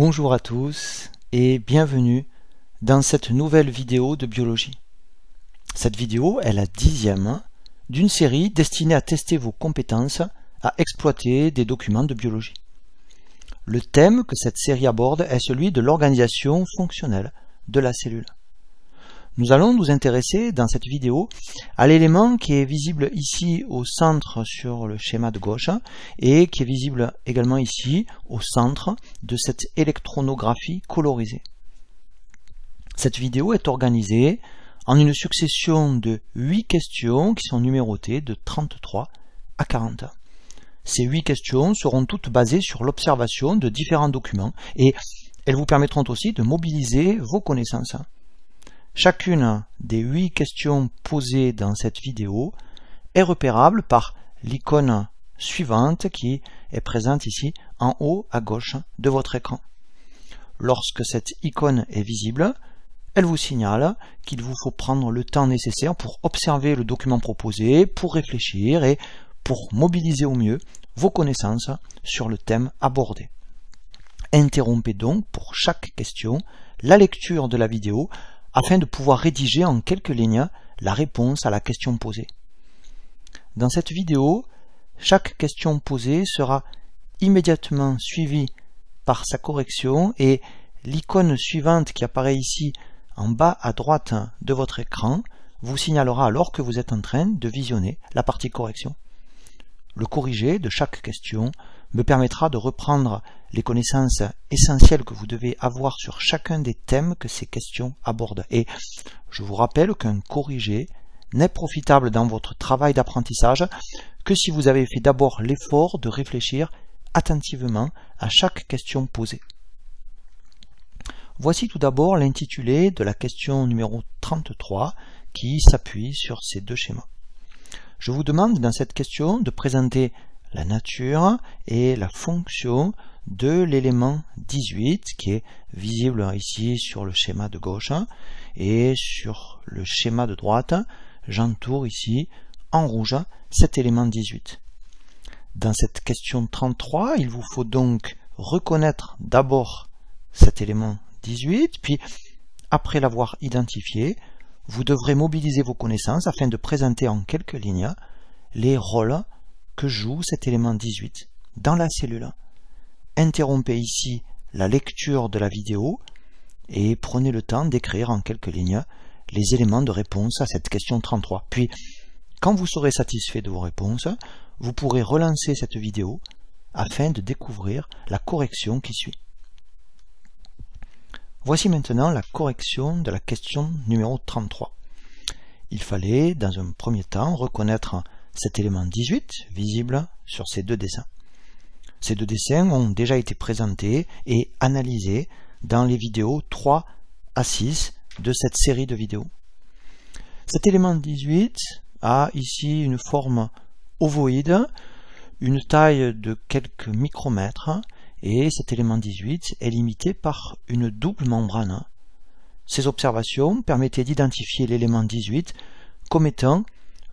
Bonjour à tous et bienvenue dans cette nouvelle vidéo de biologie. Cette vidéo est la 10e d'une série destinée à tester vos compétences à exploiter des documents de biologie. Le thème que cette série aborde est celui de l'organisation fonctionnelle de la cellule. Nous allons nous intéresser dans cette vidéo à l'élément qui est visible ici au centre sur le schéma de gauche et qui est visible également ici au centre de cette électronographie colorisée. Cette vidéo est organisée en une succession de 8 questions qui sont numérotées de 33 à 40. Ces 8 questions seront toutes basées sur l'observation de différents documents et elles vous permettront aussi de mobiliser vos connaissances. Chacune des 8 questions posées dans cette vidéo est repérable par l'icône suivante qui est présente ici en haut à gauche de votre écran. Lorsque cette icône est visible, elle vous signale qu'il vous faut prendre le temps nécessaire pour observer le document proposé, pour réfléchir et pour mobiliser au mieux vos connaissances sur le thème abordé. Interrompez donc pour chaque question la lecture de la vidéo afin de pouvoir rédiger en quelques lignes la réponse à la question posée. Dans cette vidéo, chaque question posée sera immédiatement suivie par sa correction et l'icône suivante qui apparaît ici en bas à droite de votre écran vous signalera alors que vous êtes en train de visionner la partie correction. Le corrigé de chaque question me permettra de reprendre les connaissances essentielles que vous devez avoir sur chacun des thèmes que ces questions abordent. Et je vous rappelle qu'un corrigé n'est profitable dans votre travail d'apprentissage que si vous avez fait d'abord l'effort de réfléchir attentivement à chaque question posée. Voici tout d'abord l'intitulé de la question numéro 33 qui s'appuie sur ces deux schémas. Je vous demande dans cette question de présenter la nature et la fonction de l'élément 18 qui est visible ici sur le schéma de gauche et sur le schéma de droite, j'entoure ici en rouge cet élément 18. Dans cette question 33, il vous faut donc reconnaître d'abord cet élément 18, puis après l'avoir identifié, vous devrez mobiliser vos connaissances afin de présenter en quelques lignes les rôles que joue cet élément 18 dans la cellule. Interrompez ici la lecture de la vidéo et prenez le temps d'écrire en quelques lignes les éléments de réponse à cette question 33. Puis, quand vous serez satisfait de vos réponses, vous pourrez relancer cette vidéo afin de découvrir la correction qui suit. Voici maintenant la correction de la question numéro 33. Il fallait, dans un premier temps, reconnaître cet élément 18, visible sur ces deux dessins. Ces deux dessins ont déjà été présentés et analysés dans les vidéos 3 à 6 de cette série de vidéos. Cet élément 18 a ici une forme ovoïde, une taille de quelques micromètres, et cet élément 18 est limité par une double membrane. Ces observations permettaient d'identifier l'élément 18 comme étant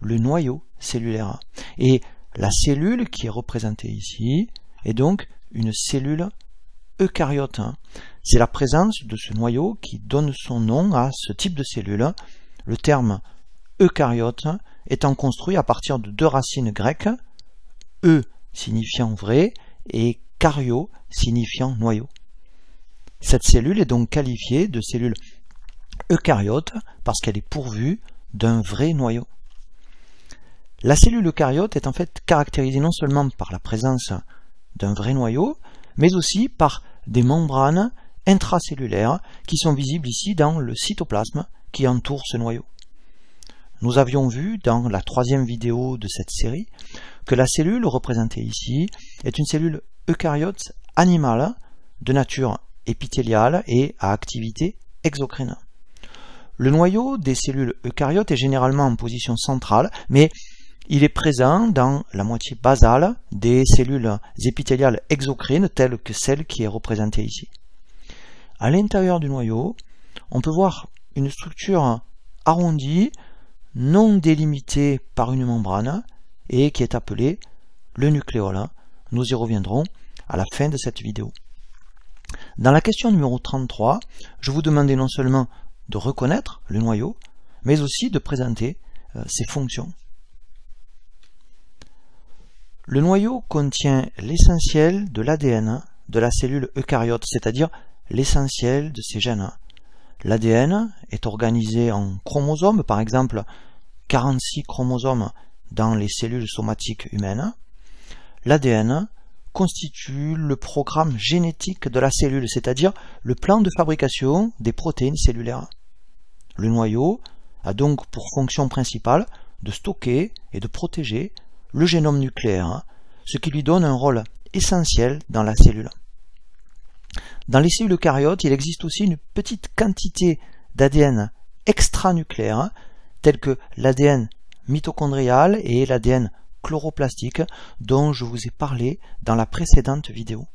le noyau cellulaire. Et la cellule qui est représentée ici est donc une cellule eucaryote. C'est la présence de ce noyau qui donne son nom à ce type de cellule, le terme eucaryote étant construit à partir de deux racines grecques, e signifiant vrai et kario signifiant noyau. Cette cellule est donc qualifiée de cellule eucaryote parce qu'elle est pourvue d'un vrai noyau. La cellule eucaryote est en fait caractérisée non seulement par la présence d'un vrai noyau, mais aussi par des membranes intracellulaires qui sont visibles ici dans le cytoplasme qui entoure ce noyau. Nous avions vu dans la 3e vidéo de cette série que la cellule représentée ici est une cellule eucaryote animale de nature épithéliale et à activité exocrine. Le noyau des cellules eucaryotes est généralement en position centrale, mais il est présent dans la moitié basale des cellules épithéliales exocrines telles que celle qui est représentée ici. À l'intérieur du noyau, on peut voir une structure arrondie, non délimitée par une membrane, et qui est appelée le nucléole. Nous y reviendrons à la fin de cette vidéo. Dans la question numéro 33, je vous demandais non seulement de reconnaître le noyau, mais aussi de présenter ses fonctions. Le noyau contient l'essentiel de l'ADN de la cellule eucaryote, c'est-à-dire l'essentiel de ses gènes. L'ADN est organisé en chromosomes, par exemple 46 chromosomes dans les cellules somatiques humaines. L'ADN constitue le programme génétique de la cellule, c'est-à-dire le plan de fabrication des protéines cellulaires. Le noyau a donc pour fonction principale de stocker et de protéger le génome nucléaire, ce qui lui donne un rôle essentiel dans la cellule. Dans les cellules eucaryotes, il existe aussi une petite quantité d'ADN extranucléaire, tel que l'ADN mitochondrial et l'ADN chloroplastique, dont je vous ai parlé dans la précédente vidéo.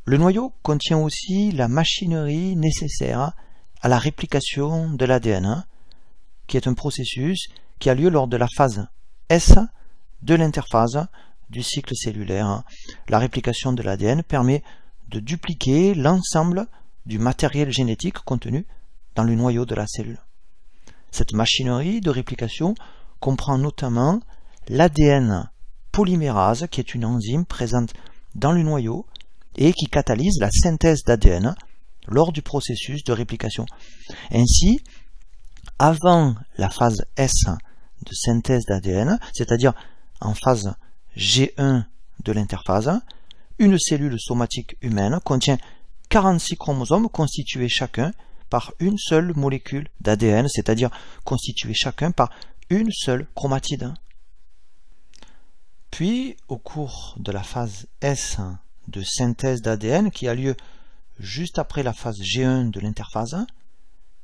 Le noyau contient aussi la machinerie nécessaire à la réplication de l'ADN, qui est un processus qui a lieu lors de la phase S de l'interphase du cycle cellulaire. La réplication de l'ADN permet de dupliquer l'ensemble du matériel génétique contenu dans le noyau de la cellule. Cette machinerie de réplication comprend notamment l'ADN polymérase, qui est une enzyme présente dans le noyau et qui catalyse la synthèse d'ADN lors du processus de réplication. Ainsi, avant la phase S de synthèse d'ADN, c'est-à-dire en phase G1 de l'interphase, une cellule somatique humaine contient 46 chromosomes constitués chacun par une seule molécule d'ADN, c'est-à-dire constitués chacun par une seule chromatide. Puis, au cours de la phase S de synthèse d'ADN, qui a lieu juste après la phase G1 de l'interphase,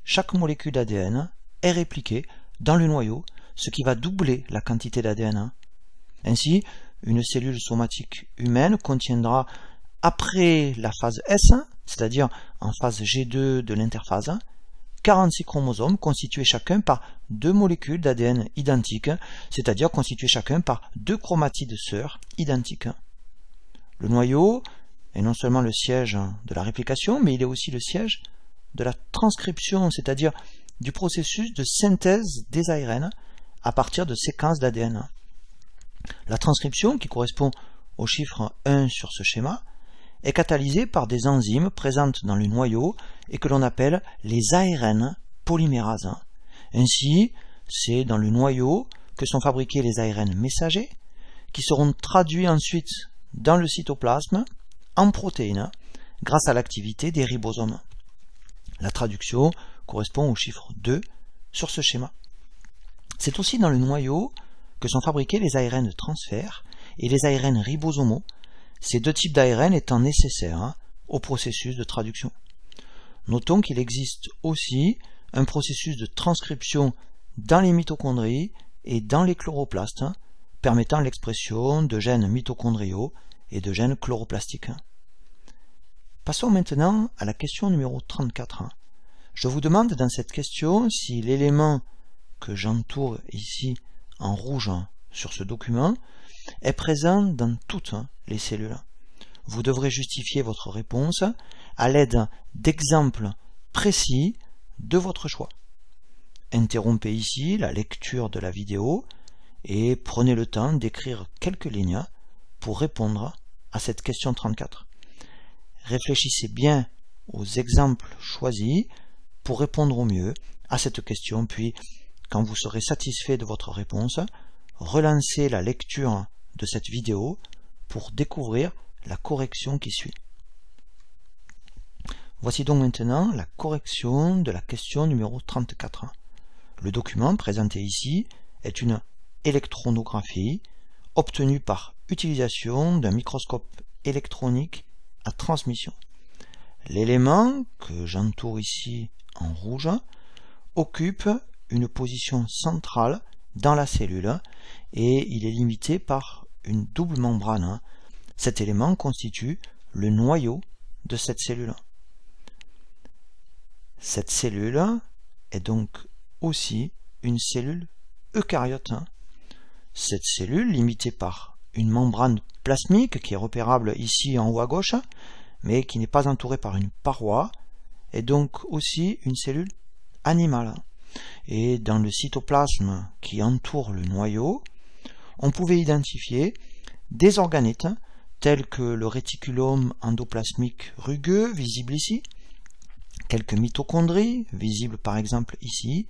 chaque molécule d'ADN est répliquée dans le noyau, ce qui va doubler la quantité d'ADN. Ainsi, une cellule somatique humaine contiendra, après la phase S, c'est-à-dire en phase G2 de l'interphase, 46 chromosomes constitués chacun par deux molécules d'ADN identiques, c'est-à-dire constitués chacun par deux chromatides sœurs identiques. Le noyau est non seulement le siège de la réplication, mais il est aussi le siège de la transcription, c'est-à-dire du processus de synthèse des ARN à partir de séquences d'ADN. La transcription, qui correspond au chiffre 1 sur ce schéma, est catalysée par des enzymes présentes dans le noyau et que l'on appelle les ARN polymérases. Ainsi, c'est dans le noyau que sont fabriqués les ARN messagers, qui seront traduits ensuite dans le cytoplasme en protéines grâce à l'activité des ribosomes. La traduction correspond au chiffre 2 sur ce schéma. C'est aussi dans le noyau que sont fabriqués les ARN de transfert et les ARN ribosomaux, ces deux types d'ARN étant nécessaires au processus de traduction. Notons qu'il existe aussi un processus de transcription dans les mitochondries et dans les chloroplastes, permettant l'expression de gènes mitochondriaux et de gènes chloroplastiques. Passons maintenant à la question numéro 34. Je vous demande dans cette question si l'élément que j'entoure ici en rouge sur ce document est présent dans toutes les cellules. Vous devrez justifier votre réponse à l'aide d'exemples précis de votre choix. Interrompez ici la lecture de la vidéo et prenez le temps d'écrire quelques lignes pour répondre à cette question 34. Réfléchissez bien aux exemples choisis pour répondre au mieux à cette question, puis quand vous serez satisfait de votre réponse, relancez la lecture de cette vidéo pour découvrir la correction qui suit. Voici donc maintenant la correction de la question numéro 34. Le document présenté ici est une électronographie obtenue par utilisation d'un microscope électronique à transmission. L'élément que j'entoure ici en rouge occupe une position centrale dans la cellule et il est limité par une double membrane. Cet élément constitue le noyau de cette cellule. Cette cellule est donc aussi une cellule eucaryote. Cette cellule, limitée par une membrane plasmique qui est repérable ici en haut à gauche, mais qui n'est pas entourée par une paroi, est donc aussi une cellule animale. Et dans le cytoplasme qui entoure le noyau, on pouvait identifier des organites tels que le réticulum endoplasmique rugueux, visible ici, quelques mitochondries, visibles par exemple ici,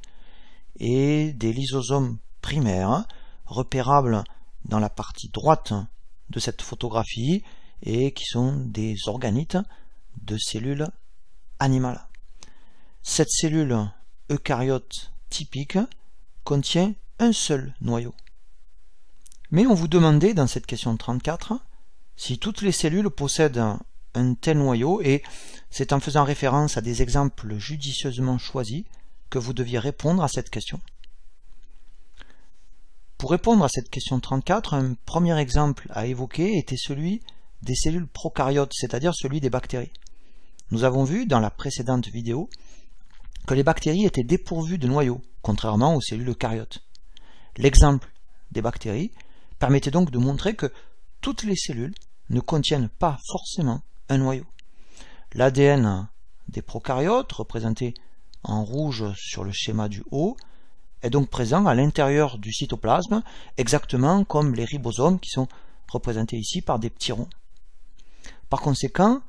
et des lysosomes primaires, repérables dans la partie droite de cette photographie, et qui sont des organites de cellules animales. Cette cellule eucaryote typique contient un seul noyau. Mais on vous demandait dans cette question 34 si toutes les cellules possèdent un tel noyau, et c'est en faisant référence à des exemples judicieusement choisis que vous deviez répondre à cette question. Pour répondre à cette question 34, un premier exemple à évoquer était celui des cellules prokaryotes, c'est-à-dire celui des bactéries. Nous avons vu dans la précédente vidéo que les bactéries étaient dépourvues de noyau, contrairement aux cellules eucaryotes. L'exemple des bactéries permettait donc de montrer que toutes les cellules ne contiennent pas forcément un noyau. L'ADN des prokaryotes, représenté en rouge sur le schéma du haut, est donc présent à l'intérieur du cytoplasme, exactement comme les ribosomes qui sont représentés ici par des petits ronds. Par conséquent,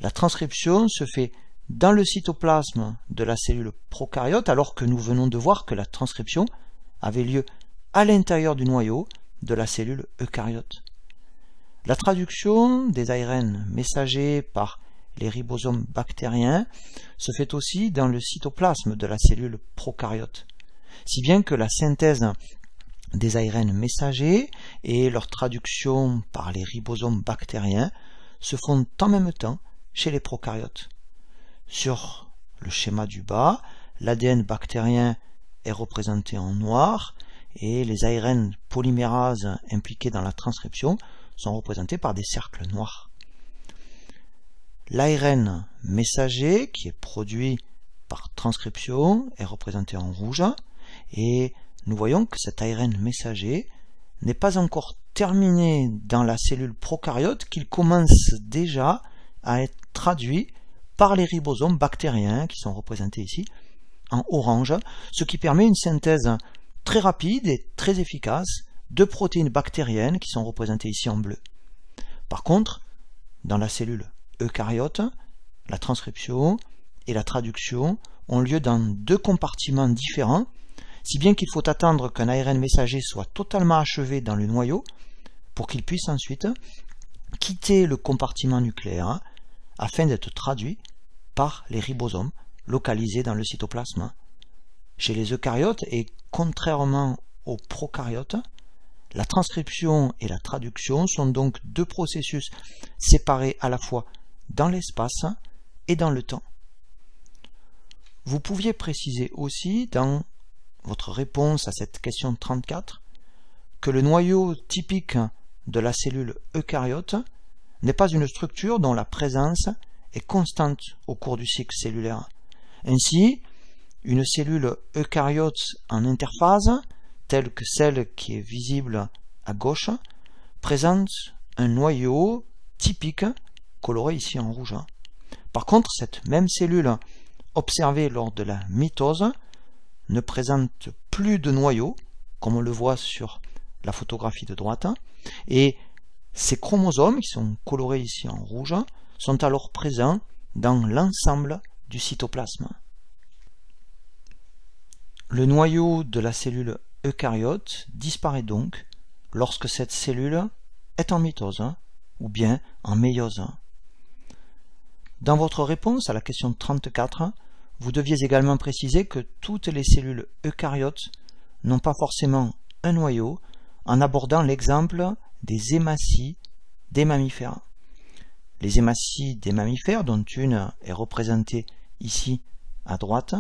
la transcription se fait dans le cytoplasme de la cellule prokaryote, alors que nous venons de voir que la transcription avait lieu à l'intérieur du noyau de la cellule eucaryote. La traduction des ARN messagers par les ribosomes bactériens se fait aussi dans le cytoplasme de la cellule prokaryote, si bien que la synthèse des ARN messagers et leur traduction par les ribosomes bactériens se font en même temps chez les prokaryotes. Sur le schéma du bas, l'ADN bactérien est représenté en noir et les ARN polymérases impliqués dans la transcription sont représentés par des cercles noirs. L'ARN messager, qui est produit par transcription, est représenté en rouge, et nous voyons que cet ARN messager n'est pas encore terminé dans la cellule prokaryote, qu'il commence déjà à être traduit par les ribosomes bactériens, qui sont représentés ici en orange, ce qui permet une synthèse très rapide et très efficace de protéines bactériennes qui sont représentées ici en bleu. Par contre, dans la cellule eucaryote, la transcription et la traduction ont lieu dans deux compartiments différents, si bien qu'il faut attendre qu'un ARN messager soit totalement achevé dans le noyau pour qu'il puisse ensuite quitter le compartiment nucléaire afin d'être traduit par les ribosomes localisés dans le cytoplasme. Chez les eucaryotes, et contrairement aux prokaryotes, la transcription et la traduction sont donc deux processus séparés à la fois dans l'espace et dans le temps. Vous pouviez préciser aussi dans votre réponse à cette question 34 que le noyau typique de la cellule eucaryote n'est pas une structure dont la présence est constante au cours du cycle cellulaire. Ainsi, une cellule eucaryote en interphase, telle que celle qui est visible à gauche, présente un noyau typique coloré ici en rouge. Par contre, cette même cellule observée lors de la mitose ne présente plus de noyau, comme on le voit sur la photographie de droite, et ces chromosomes, qui sont colorés ici en rouge, sont alors présents dans l'ensemble du cytoplasme. Le noyau de la cellule eucaryote disparaît donc lorsque cette cellule est en mitose ou bien en méiose. Dans votre réponse à la question 34, vous deviez également préciser que toutes les cellules eucaryotes n'ont pas forcément un noyau, en abordant l'exemple des hématies des mammifères. Les hématies des mammifères, dont une est représentée ici à droite,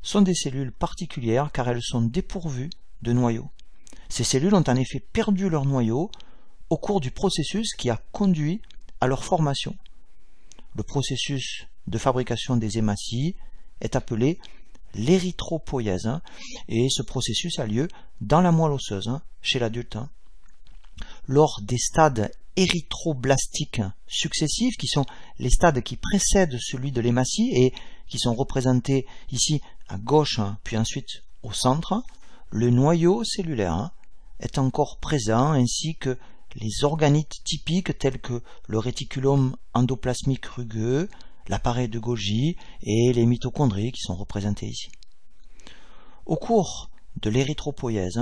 sont des cellules particulières car elles sont dépourvues de noyau. Ces cellules ont en effet perdu leur noyau au cours du processus qui a conduit à leur formation. Le processus de fabrication des hématies est appelé l'érythropoïèse et ce processus a lieu dans la moelle osseuse chez l'adulte. Lors des stades érythroblastiques successifs, qui sont les stades qui précèdent celui de l'hématie et qui sont représentés ici à gauche puis ensuite au centre, le noyau cellulaire est encore présent ainsi que les organites typiques tels que le réticulum endoplasmique rugueux, l'appareil de Golgi et les mitochondries qui sont représentés ici. Au cours de l'érythropoïèse,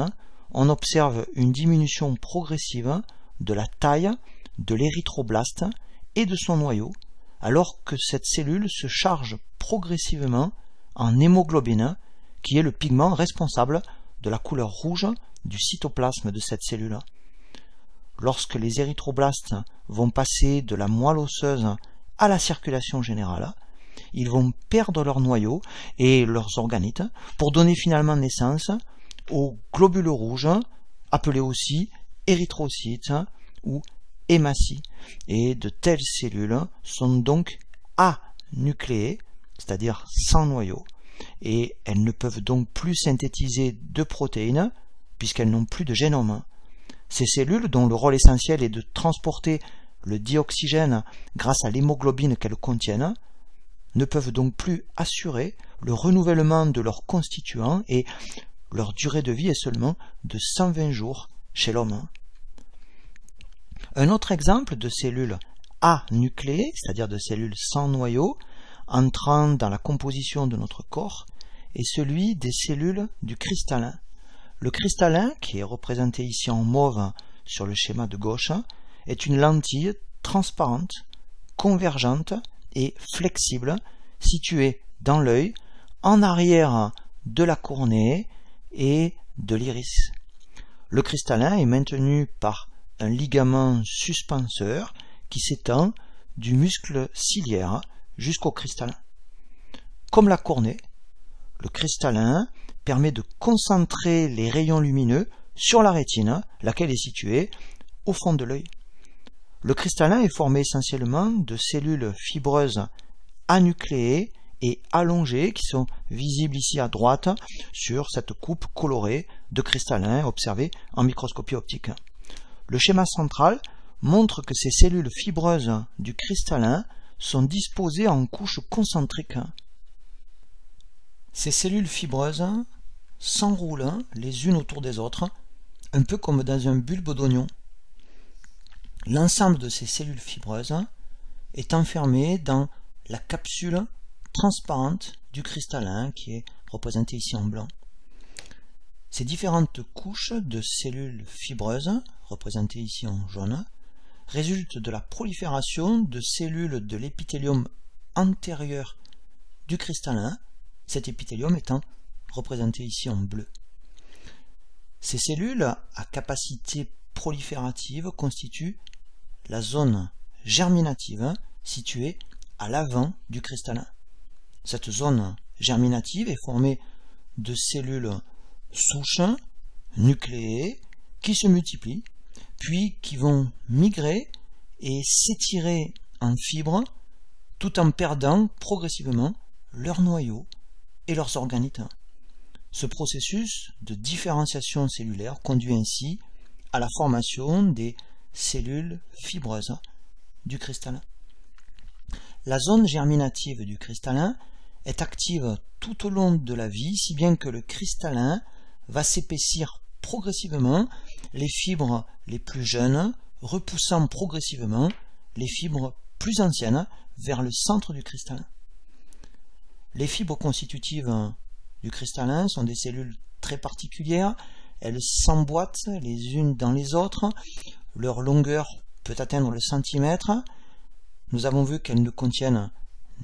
on observe une diminution progressive de la taille de l'érythroblaste et de son noyau, alors que cette cellule se charge progressivement en hémoglobine, qui est le pigment responsable de la couleur rouge du cytoplasme de cette cellule. Lorsque les érythroblastes vont passer de la moelle osseuse à la circulation générale, ils vont perdre leur noyau et leurs organites pour donner finalement naissance aux globules rouges, appelés aussi érythrocytes ou hématies. Et de telles cellules sont donc anucléées, c'est-à-dire sans noyau, et elles ne peuvent donc plus synthétiser de protéines puisqu'elles n'ont plus de génome. Ces cellules, dont le rôle essentiel est de transporter le dioxygène grâce à l'hémoglobine qu'elles contiennent, ne peuvent donc plus assurer le renouvellement de leurs constituants et leur durée de vie est seulement de 120 jours chez l'homme. Un autre exemple de cellules anucléées, c'est-à-dire de cellules sans noyau, entrant dans la composition de notre corps, est celui des cellules du cristallin. Le cristallin, qui est représenté ici en mauve sur le schéma de gauche, est une lentille transparente, convergente et flexible, située dans l'œil, en arrière de la cornée et de l'iris. Le cristallin est maintenu par un ligament suspenseur qui s'étend du muscle ciliaire jusqu'au cristallin. Comme la cornée, le cristallin permet de concentrer les rayons lumineux sur la rétine, laquelle est située au fond de l'œil. Le cristallin est formé essentiellement de cellules fibreuses anucléées et allongées qui sont visibles ici à droite sur cette coupe colorée de cristallin observée en microscopie optique. Le schéma central montre que ces cellules fibreuses du cristallin sont disposées en couches concentriques. Ces cellules fibreuses s'enroulent les unes autour des autres, un peu comme dans un bulbe d'oignon. L'ensemble de ces cellules fibreuses est enfermé dans la capsule transparente du cristallin qui est représentée ici en blanc. Ces différentes couches de cellules fibreuses, représentées ici en jaune, résultent de la prolifération de cellules de l'épithélium antérieur du cristallin, cet épithélium étant représenté ici en bleu. Ces cellules à capacité proliférative constituent la zone germinative située à l'avant du cristallin. Cette zone germinative est formée de cellules souches nucléées qui se multiplient, puis qui vont migrer et s'étirer en fibres tout en perdant progressivement leur noyau et leurs organites. Ce processus de différenciation cellulaire conduit ainsi à la formation des cellules fibreuses du cristallin. La zone germinative du cristallin est active tout au long de la vie, si bien que le cristallin va s'épaissir progressivement les fibres les plus jeunes, repoussant progressivement les fibres plus anciennes vers le centre du cristallin. Les fibres constitutives du cristallin sont des cellules très particulières, elles s'emboîtent les unes dans les autres, leur longueur peut atteindre le centimètre. Nous avons vu qu'elles ne contiennent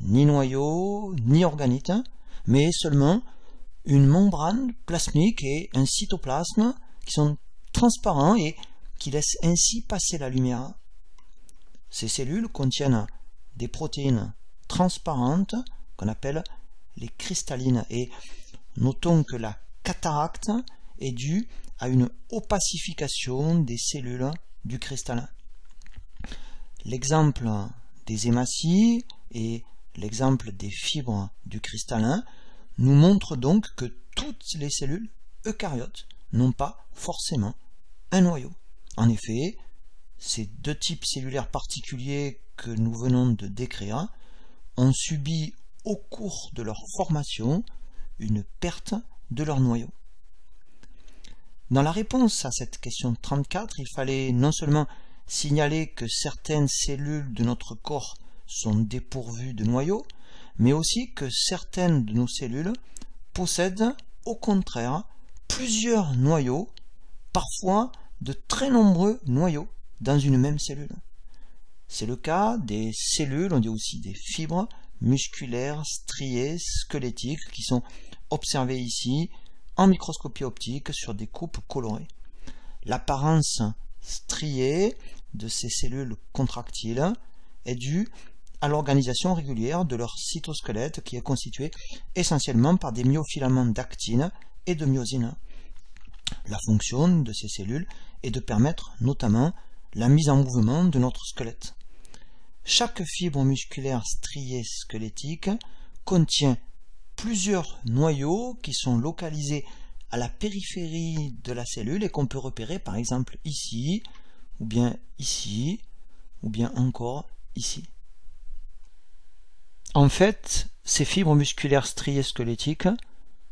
ni noyau, ni organite, mais seulement une membrane plasmique et un cytoplasme qui sont transparents et qui laissent ainsi passer la lumière. Ces cellules contiennent des protéines transparentes qu'on appelle les cristallines et notons que la cataracte est due à une opacification des cellules du cristallin. L'exemple des hématies et l'exemple des fibres du cristallin nous montrent donc que toutes les cellules eucaryotes n'ont pas forcément un noyau. En effet, ces deux types cellulaires particuliers que nous venons de décrire ont subi au cours de leur formation une perte de leur noyau. Dans la réponse à cette question 34, il fallait non seulement signaler que certaines cellules de notre corps sont dépourvues de noyau, mais aussi que certaines de nos cellules possèdent au contraire plusieurs noyaux, parfois de très nombreux noyaux dans une même cellule. C'est le cas des cellules, on dit aussi des fibres musculaires striées squelettiques qui sont observées ici en microscopie optique sur des coupes colorées. L'apparence striée de ces cellules contractiles est due à l'organisation régulière de leur cytosquelette qui est constitué essentiellement par des myofilaments d'actine et de myosine. La fonction de ces cellules est de permettre notamment la mise en mouvement de notre squelette. Chaque fibre musculaire striée squelettique contient plusieurs noyaux qui sont localisés à la périphérie de la cellule et qu'on peut repérer par exemple ici, ou bien encore ici. En fait, ces fibres musculaires striées squelettiques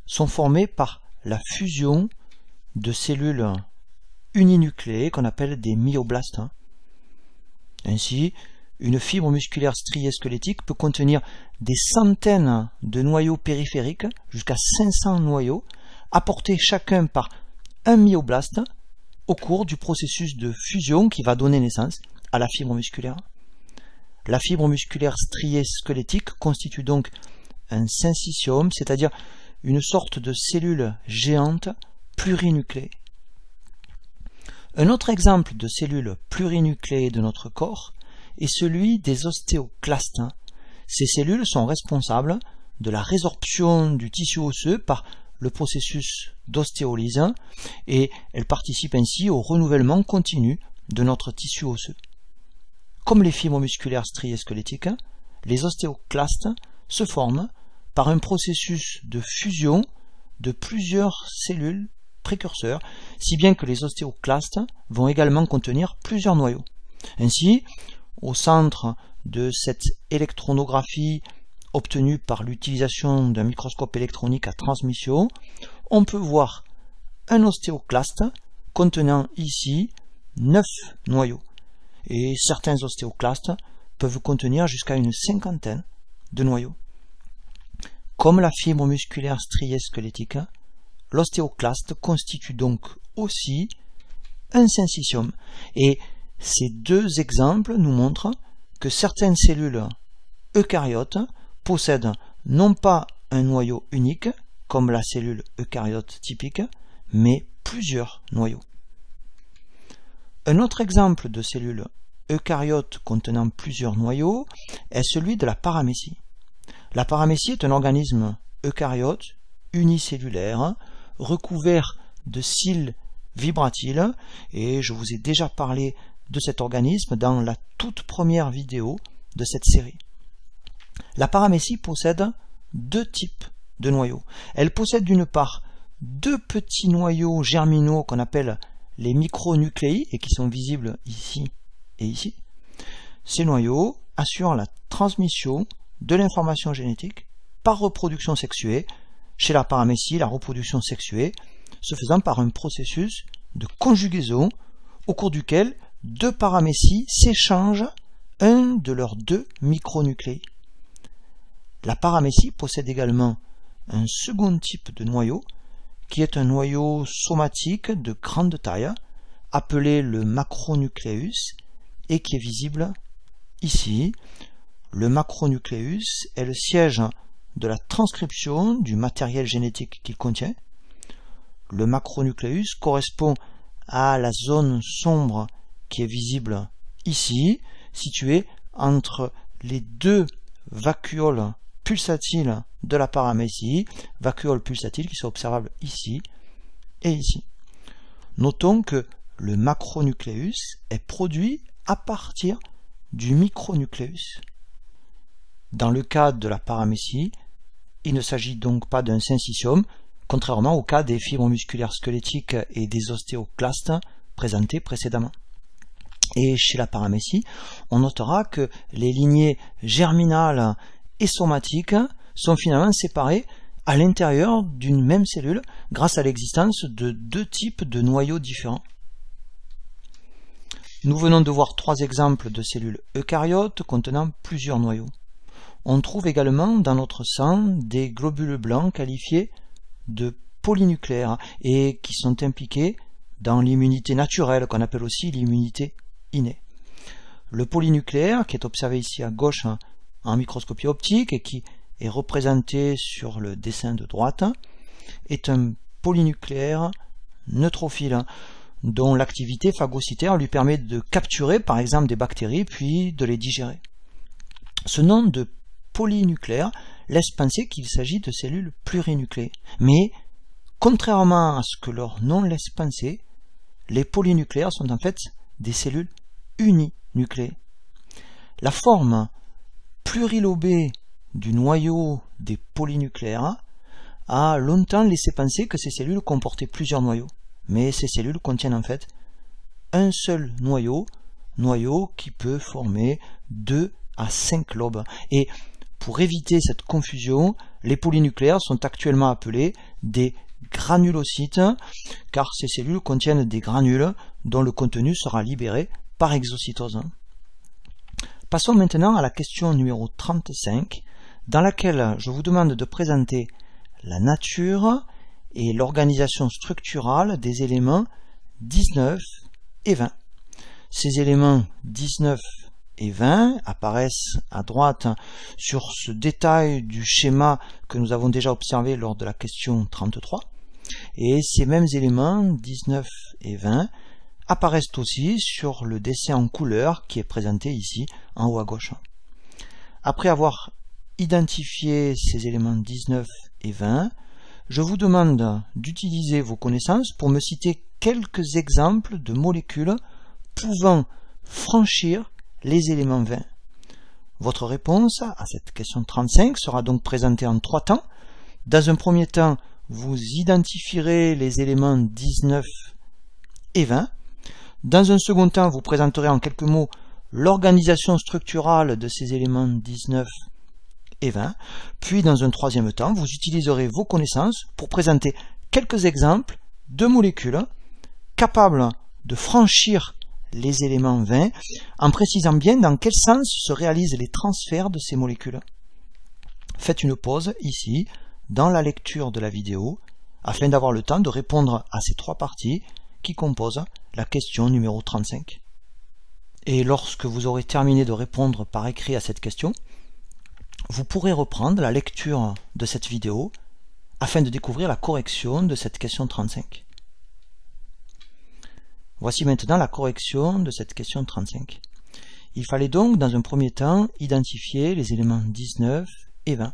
sont formées par la fusion de cellules uninucléées qu'on appelle des myoblastes. Ainsi, une fibre musculaire striée squelettique peut contenir des centaines de noyaux périphériques, jusqu'à 500 noyaux, apportés chacun par un myoblaste au cours du processus de fusion qui va donner naissance à la fibre musculaire. La fibre musculaire striée squelettique constitue donc un syncytium, c'est-à-dire une sorte de cellule géante plurinucléée. Un autre exemple de cellule plurinucléée de notre corps est celui des ostéoclastes. Ces cellules sont responsables de la résorption du tissu osseux par le processus d'ostéolyse et elles participent ainsi au renouvellement continu de notre tissu osseux. Comme les fibres musculaires striées squelettiques, les ostéoclastes se forment par un processus de fusion de plusieurs cellules précurseurs, si bien que les ostéoclastes vont également contenir plusieurs noyaux. Ainsi, au centre de cette électronographie obtenue par l'utilisation d'un microscope électronique à transmission, on peut voir un ostéoclaste contenant ici 9 noyaux. Et certains ostéoclastes peuvent contenir jusqu'à une cinquantaine de noyaux. Comme la fibre musculaire striée squelettique, l'ostéoclaste constitue donc aussi un syncytium. Et ces deux exemples nous montrent que certaines cellules eucaryotes possèdent non pas un noyau unique, comme la cellule eucaryote typique, mais plusieurs noyaux. Un autre exemple de cellule eucaryote contenant plusieurs noyaux est celui de la paramécie. La paramécie est un organisme eucaryote unicellulaire recouvert de cils vibratiles et je vous ai déjà parlé de cet organisme dans la toute première vidéo de cette série. La paramécie possède deux types de noyaux. Elle possède d'une part deux petits noyaux germinaux qu'on appelle les micronucléi et qui sont visibles ici et ici. Ces noyaux assurent la transmission de l'information génétique par reproduction sexuée. Chez la paramécie, la reproduction sexuée se faisant par un processus de conjugaison au cours duquel deux paramécies s'échangent un de leurs deux micronucléi. La paramécie possède également un second type de noyau qui est un noyau somatique de grande taille appelé le macronucléus et qui est visible ici. Le macronucléus est le siège de la transcription du matériel génétique qu'il contient. Le macronucléus correspond à la zone sombre qui est visible ici, située entre les deux vacuoles pulsatiles de la paramécie, vacuoles pulsatiles qui sont observables ici et ici. Notons que le macronucléus est produit à partir du micronucléus. Dans le cas de la paramécie, il ne s'agit donc pas d'un syncytium, contrairement au cas des fibres musculaires squelettiques et des ostéoclastes présentés précédemment. Et chez la paramécie, on notera que les lignées germinales et somatiques sont finalement séparées à l'intérieur d'une même cellule grâce à l'existence de deux types de noyaux différents. Nous venons de voir trois exemples de cellules eucaryotes contenant plusieurs noyaux. On trouve également dans notre sang des globules blancs qualifiés de polynucléaires et qui sont impliqués dans l'immunité naturelle qu'on appelle aussi l'immunité innée. Le polynucléaire, qui est observé ici à gauche en microscopie optique et qui est représenté sur le dessin de droite, est un polynucléaire neutrophile dont l'activité phagocytaire lui permet de capturer par exemple des bactéries puis de les digérer. Ce nom de polynucléaire laisse penser qu'il s'agit de cellules plurinucléées. Mais, contrairement à ce que leur nom laisse penser, les polynucléaires sont en fait des cellules uninucléées. La forme plurilobée du noyau des polynucléaires a longtemps laissé penser que ces cellules comportaient plusieurs noyaux. Mais ces cellules contiennent en fait un seul noyau qui peut former 2 à 5 lobes. Et pour éviter cette confusion, les polynucléaires sont actuellement appelés des granulocytes, car ces cellules contiennent des granules dont le contenu sera libéré par exocytose. Passons maintenant à la question numéro 35, dans laquelle je vous demande de présenter la nature et l'organisation structurale des éléments 19 et 20. Ces éléments 19 et 20 apparaissent à droite sur ce détail du schéma que nous avons déjà observé lors de la question 33. Et ces mêmes éléments 19 et 20 apparaissent aussi sur le dessin en couleur qui est présenté ici en haut à gauche. Après avoir identifié ces éléments 19 et 20, je vous demande d'utiliser vos connaissances pour me citer quelques exemples de molécules pouvant franchir les éléments 20. Votre réponse à cette question 35 sera donc présentée en 3 temps. Dans un premier temps, vous identifierez les éléments 19 et 20. Dans un second temps, vous présenterez en quelques mots l'organisation structurale de ces éléments 19 et 20. Puis, dans un troisième temps, vous utiliserez vos connaissances pour présenter quelques exemples de molécules capables de franchir les éléments 20, en précisant bien dans quel sens se réalisent les transferts de ces molécules. Faites une pause ici, dans la lecture de la vidéo, afin d'avoir le temps de répondre à ces 3 parties qui composent la question numéro 35. Et lorsque vous aurez terminé de répondre par écrit à cette question, vous pourrez reprendre la lecture de cette vidéo afin de découvrir la correction de cette question 35. Voici maintenant la correction de cette question 35. Il fallait donc dans un premier temps identifier les éléments 19 et 20.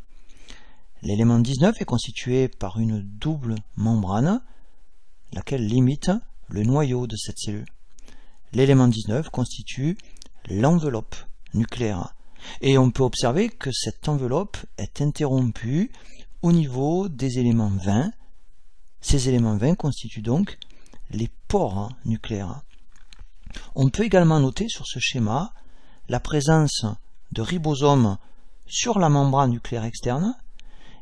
L'élément 19 est constitué par une double membrane, laquelle limite le noyau de cette cellule. L'élément 19 constitue l'enveloppe nucléaire. Et on peut observer que cette enveloppe est interrompue au niveau des éléments 20. Ces éléments 20 constituent donc les pores nucléaires. On peut également noter sur ce schéma la présence de ribosomes sur la membrane nucléaire externe,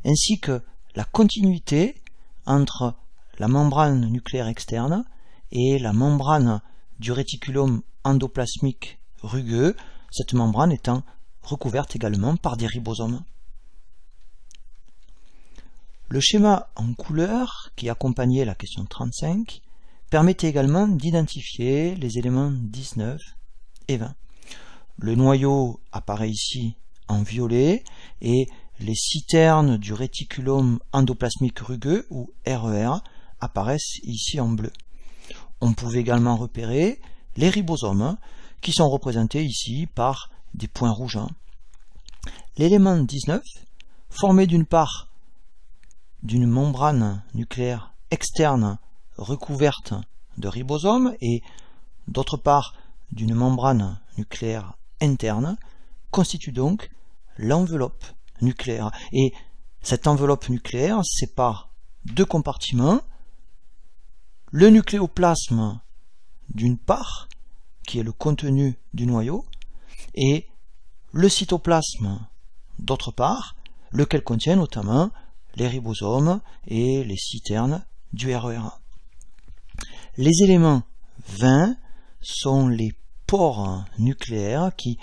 ainsi que la continuité entre la membrane nucléaire externe et la membrane du réticulum endoplasmique rugueux, cette membrane étant recouverte également par des ribosomes. Le schéma en couleur qui accompagnait la question 35 permettait également d'identifier les éléments 19 et 20. Le noyau apparaît ici en violet et les citernes du réticulum endoplasmique rugueux, ou RER, apparaissent ici en bleu. On pouvait également repérer les ribosomes qui sont représentés ici par des points rouges. L'élément 19, formé d'une part d'une membrane nucléaire externe recouverte de ribosomes et d'autre part d'une membrane nucléaire interne, constitue donc l'enveloppe nucléaire. Et cette enveloppe nucléaire sépare 2 compartiments, le nucléoplasme d'une part qui est le contenu du noyau, et le cytoplasme, d'autre part, lequel contient notamment les ribosomes et les citernes du RERA. Les éléments 20 sont les pores nucléaires qui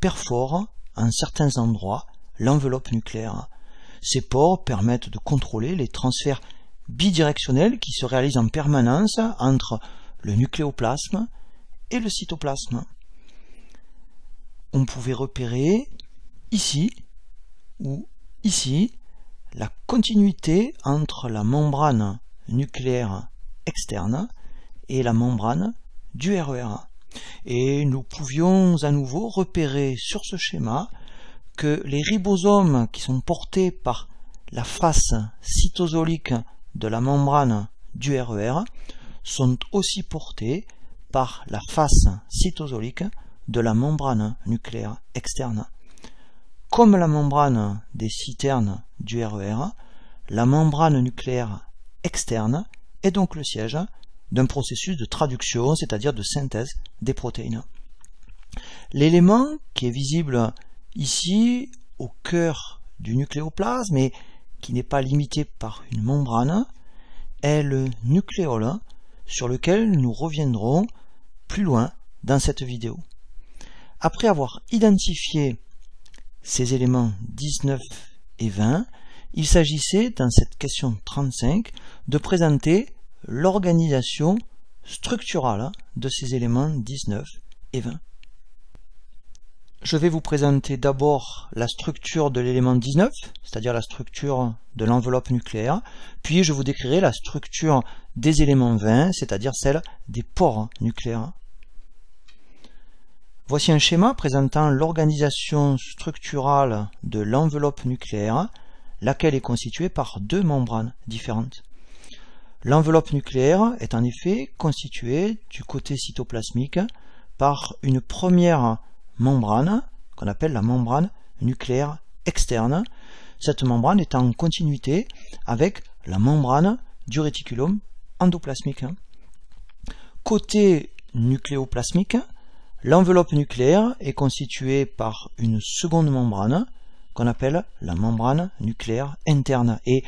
perforent en certains endroits l'enveloppe nucléaire. Ces pores permettent de contrôler les transferts bidirectionnels qui se réalisent en permanence entre le nucléoplasme et le cytoplasme. On pouvait repérer ici ou ici la continuité entre la membrane nucléaire externe et la membrane du RERA. Et nous pouvions à nouveau repérer sur ce schéma que les ribosomes qui sont portés par la face cytosolique de la membrane du RER sont aussi portés par la face cytosolique de la membrane nucléaire externe. Comme la membrane des citernes du RER, la membrane nucléaire externe est donc le siège d'un processus de traduction, c'est-à-dire de synthèse des protéines. L'élément qui est visible ici au cœur du nucléoplasme et qui n'est pas limité par une membrane est le nucléole sur lequel nous reviendrons plus loin dans cette vidéo. Après avoir identifié ces éléments 19 et 20, il s'agissait dans cette question 35 de présenter l'organisation structurale de ces éléments 19 et 20. Je vais vous présenter d'abord la structure de l'élément 19, c'est-à-dire la structure de l'enveloppe nucléaire, puis je vous décrirai la structure des éléments 20, c'est-à-dire celle des pores nucléaires. Voici un schéma présentant l'organisation structurale de l'enveloppe nucléaire, laquelle est constituée par deux membranes différentes. L'enveloppe nucléaire est en effet constituée du côté cytoplasmique par une première membrane, qu'on appelle la membrane nucléaire externe. Cette membrane est en continuité avec la membrane du réticulum endoplasmique. Côté nucléoplasmique, l'enveloppe nucléaire est constituée par une seconde membrane qu'on appelle la membrane nucléaire interne. Et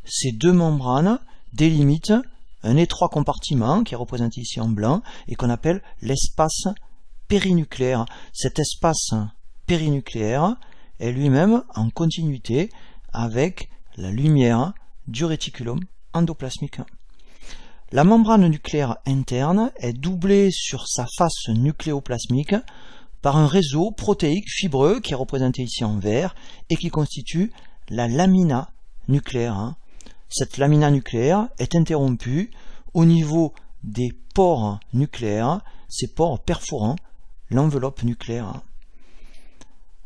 ces deux membranes délimitent un étroit compartiment qui est représenté ici en blanc et qu'on appelle l'espace périnucléaire. Cet espace périnucléaire est lui-même en continuité avec la lumière du réticulum endoplasmique. La membrane nucléaire interne est doublée sur sa face nucléoplasmique par un réseau protéique fibreux qui est représenté ici en vert et qui constitue la lamina nucléaire. Cette lamina nucléaire est interrompue au niveau des pores nucléaires, ces pores perforant l'enveloppe nucléaire.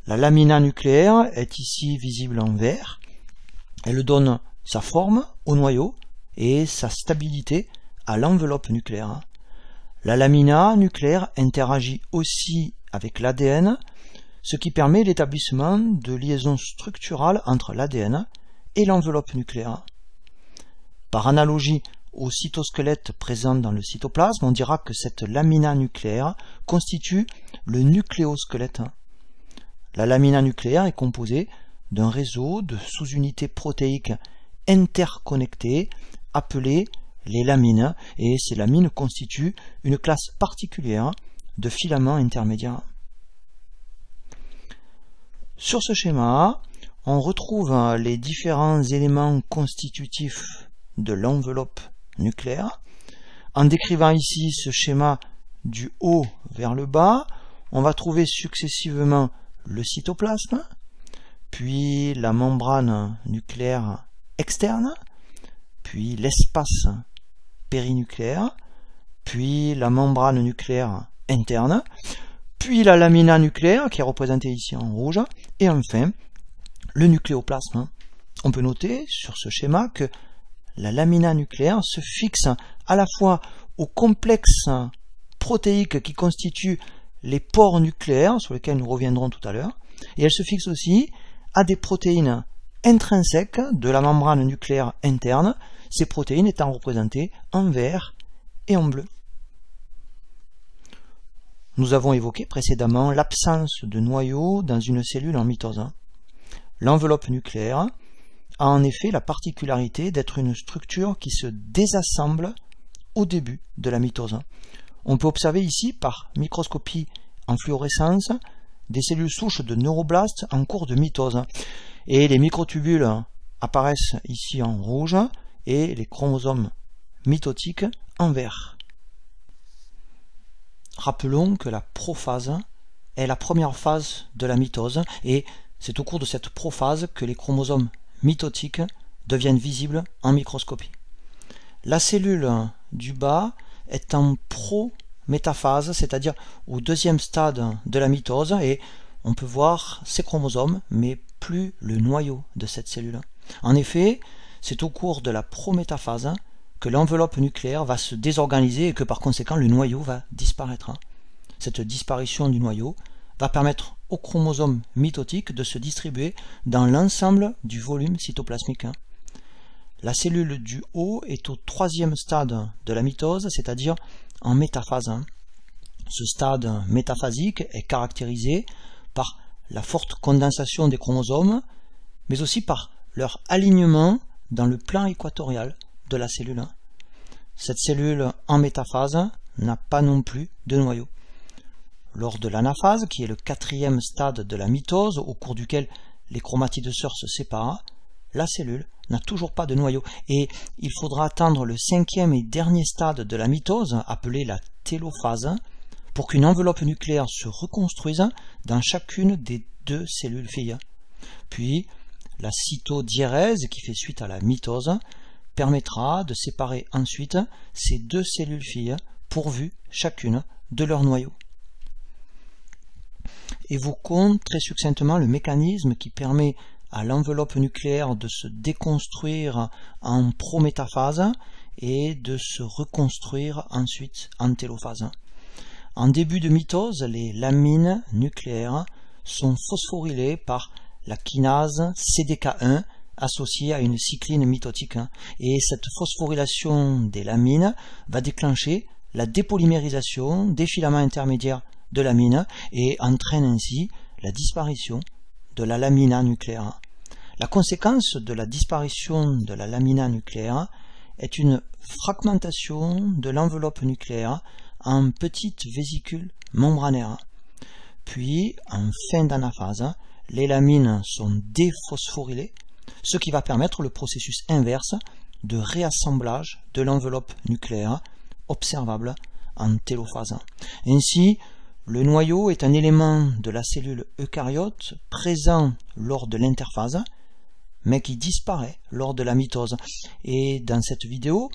La lamina nucléaire est ici visible en vert. Elle donne sa forme au noyau et sa stabilité à l'enveloppe nucléaire. La lamina nucléaire interagit aussi avec l'ADN, ce qui permet l'établissement de liaisons structurales entre l'ADN et l'enveloppe nucléaire. Par analogie au cytosquelette présent dans le cytoplasme, on dira que cette lamina nucléaire constitue le nucléosquelette. La lamina nucléaire est composée d'un réseau de sous-unités protéiques interconnectées appelées les lamines, et ces lamines constituent une classe particulière de filaments intermédiaires. Sur ce schéma, on retrouve les différents éléments constitutifs de l'enveloppe nucléaire. En décrivant ici ce schéma du haut vers le bas, on va trouver successivement le cytoplasme, puis la membrane nucléaire externe, puis l'espace périnucléaire, puis la membrane nucléaire interne, puis la lamina nucléaire qui est représentée ici en rouge, et enfin le nucléoplasme. On peut noter sur ce schéma que la lamina nucléaire se fixe à la fois au complexe protéique qui constitue les pores nucléaires, sur lesquels nous reviendrons tout à l'heure, et elle se fixe aussi à des protéines intrinsèques de la membrane nucléaire interne, ces protéines étant représentées en vert et en bleu. Nous avons évoqué précédemment l'absence de noyau dans une cellule en mitose. L'enveloppe nucléaire a en effet la particularité d'être une structure qui se désassemble au début de la mitose. On peut observer ici, par microscopie en fluorescence, des cellules souches de neuroblastes en cours de mitose. Et les microtubules apparaissent ici en rouge et les chromosomes mitotiques en vert. Rappelons que la prophase est la première phase de la mitose et c'est au cours de cette prophase que les chromosomes mitotiques deviennent visibles en microscopie. La cellule du bas est en prométaphase, c'est-à-dire au deuxième stade de la mitose, et on peut voir ces chromosomes, mais plus le noyau de cette cellule. En effet, c'est au cours de la prométaphase que l'enveloppe nucléaire va se désorganiser et que par conséquent le noyau va disparaître. Cette disparition du noyau va permettre aux chromosomes mitotiques de se distribuer dans l'ensemble du volume cytoplasmique. La cellule du haut est au troisième stade de la mitose, c'est-à-dire en métaphase. Ce stade métaphasique est caractérisé par la forte condensation des chromosomes, mais aussi par leur alignement dans le plan équatorial de la cellule. Cette cellule en métaphase n'a pas non plus de noyau. Lors de l'anaphase, qui est le quatrième stade de la mitose, au cours duquel les chromatides sœurs se séparent, la cellule n'a toujours pas de noyau et il faudra attendre le cinquième et dernier stade de la mitose, appelé la télophase, pour qu'une enveloppe nucléaire se reconstruise dans chacune des deux cellules filles. Puis, la cytodiérèse, qui fait suite à la mitose, permettra de séparer ensuite ces deux cellules filles pourvues chacune de leur noyau. Évoquons très succinctement le mécanisme qui permet à l'enveloppe nucléaire de se déconstruire en prométaphase et de se reconstruire ensuite en télophase. En début de mitose, les lamines nucléaires sont phosphorylées par la kinase CDK1 associée à une cycline mitotique. Et cette phosphorylation des lamines va déclencher la dépolymérisation des filaments intermédiaires de lamine et entraîne ainsi la disparition de la lamina nucléaire. La conséquence de la disparition de la lamina nucléaire est une fragmentation de l'enveloppe nucléaire en petites vésicules membranaires. Puis, en fin d'anaphase, les lamines sont déphosphorylées, ce qui va permettre le processus inverse de réassemblage de l'enveloppe nucléaire observable en télophase. Ainsi, le noyau est un élément de la cellule eucaryote présent lors de l'interphase, mais qui disparaît lors de la mitose. Et dans cette vidéo,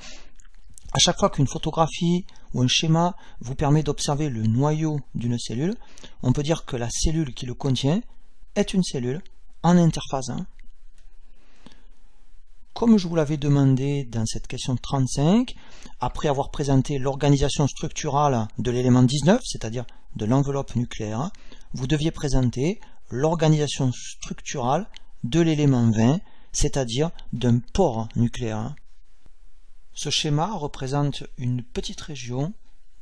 à chaque fois qu'une photographie ou un schéma vous permet d'observer le noyau d'une cellule, on peut dire que la cellule qui le contient est une cellule en interphase. Comme je vous l'avais demandé dans cette question 35, après avoir présenté l'organisation structurale de l'élément 19, c'est-à-dire de l'enveloppe nucléaire, vous deviez présenter l'organisation structurale de l'élément 20, c'est-à-dire d'un pore nucléaire. Ce schéma représente une petite région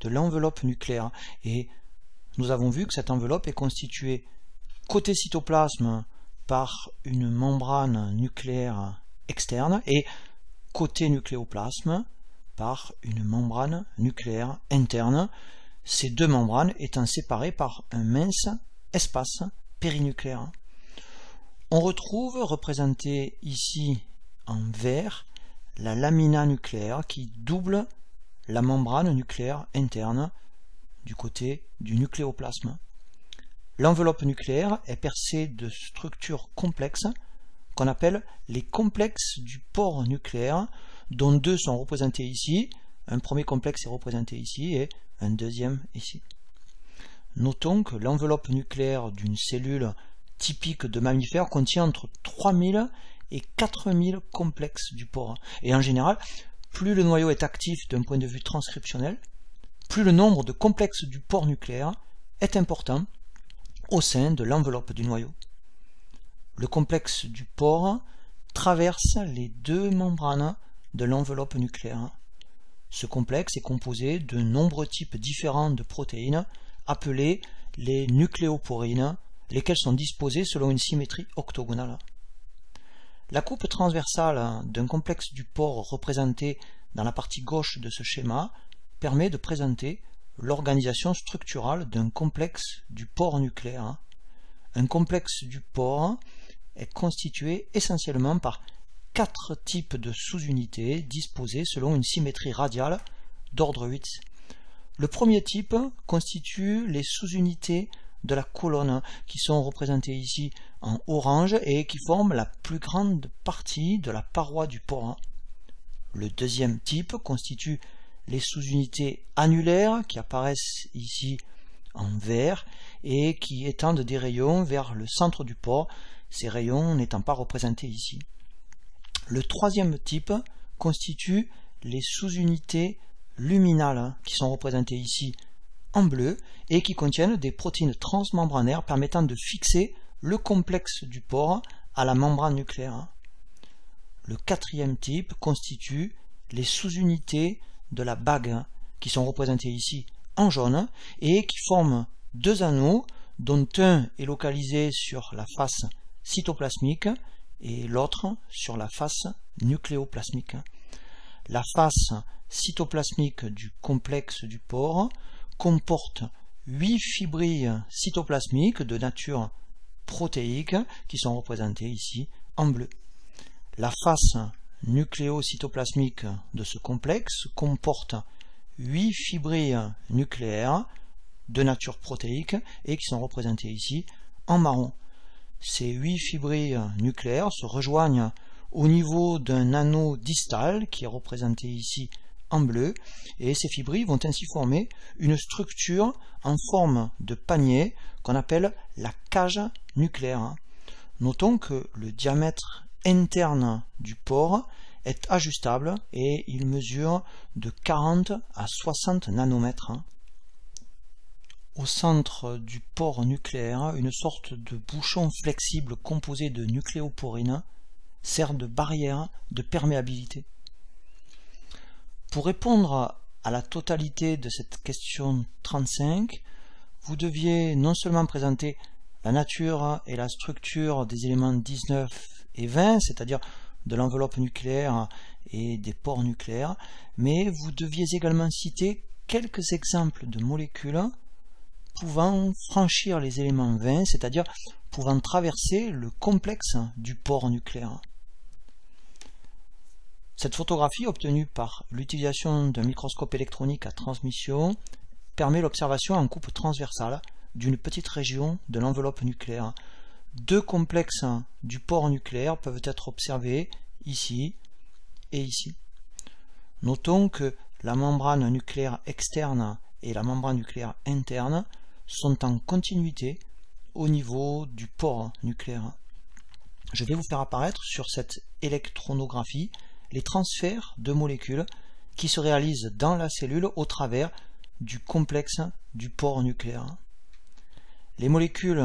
de l'enveloppe nucléaire et nous avons vu que cette enveloppe est constituée côté cytoplasme par une membrane nucléaire externe et côté nucléoplasme par une membrane nucléaire interne, ces deux membranes étant séparées par un mince espace périnucléaire. On retrouve représenté ici en vert la lamina nucléaire qui double la membrane nucléaire interne du côté du nucléoplasme. L'enveloppe nucléaire est percée de structures complexes qu'on appelle les complexes du pore nucléaire, dont deux sont représentés ici. Un premier complexe est représenté ici et un deuxième ici. Notons que l'enveloppe nucléaire d'une cellule typique de mammifère contient entre 3000 et 4000 complexes du pore. Et en général, plus le noyau est actif d'un point de vue transcriptionnel, plus le nombre de complexes du pore nucléaire est important au sein de l'enveloppe du noyau. Le complexe du pore traverse les deux membranes de l'enveloppe nucléaire. Ce complexe est composé de nombreux types différents de protéines appelées les nucléoporines, lesquelles sont disposées selon une symétrie octogonale. La coupe transversale d'un complexe du pore représenté dans la partie gauche de ce schéma permet de présenter l'organisation structurale d'un complexe du pore nucléaire. Un complexe du pore est constitué essentiellement par 4 types de sous-unités disposées selon une symétrie radiale d'ordre 8. Le premier type constitue les sous-unités de la colonne qui sont représentées ici en orange et qui forment la plus grande partie de la paroi du pore. Le deuxième type constitue les sous-unités annulaires qui apparaissent ici en vert et qui étendent des rayons vers le centre du pore, ces rayons n'étant pas représentés ici. Le troisième type constitue les sous-unités luminales qui sont représentées ici en bleu et qui contiennent des protéines transmembranaires permettant de fixer le complexe du pore à la membrane nucléaire. Le quatrième type constitue les sous-unités de la bague qui sont représentées ici en jaune et qui forment 2 anneaux dont un est localisé sur la face cytoplasmique et l'autre sur la face nucléoplasmique. La face cytoplasmique du complexe du pore comporte 8 fibrilles cytoplasmiques de nature protéique qui sont représentées ici en bleu. La face nucléocytoplasmique de ce complexe comporte 8 fibrilles nucléaires de nature protéique et qui sont représentées ici en marron. Ces 8 fibrilles nucléaires se rejoignent au niveau d'un anneau distal qui est représenté ici en bleu et ces fibrilles vont ainsi former une structure en forme de panier qu'on appelle la cage nucléaire. Notons que le diamètre interne du pore est ajustable et il mesure de 40 à 60 nanomètres. Au centre du pore nucléaire, une sorte de bouchon flexible composé de nucléoporines sert de barrière de perméabilité. Pour répondre à la totalité de cette question 35, vous deviez non seulement présenter la nature et la structure des éléments 19 et 20, c'est-à-dire de l'enveloppe nucléaire et des pores nucléaires, mais vous deviez également citer quelques exemples de molécules pouvant franchir les éléments 20, c'est-à-dire pouvant traverser le complexe du pore nucléaire. Cette photographie, obtenue par l'utilisation d'un microscope électronique à transmission, permet l'observation en coupe transversale d'une petite région de l'enveloppe nucléaire. 2 complexes du pore nucléaire peuvent être observés ici et ici. Notons que la membrane nucléaire externe et la membrane nucléaire interne sont en continuité au niveau du pore nucléaire. Je vais vous faire apparaître sur cette électronographie les transferts de molécules qui se réalisent dans la cellule au travers du complexe du pore nucléaire. Les molécules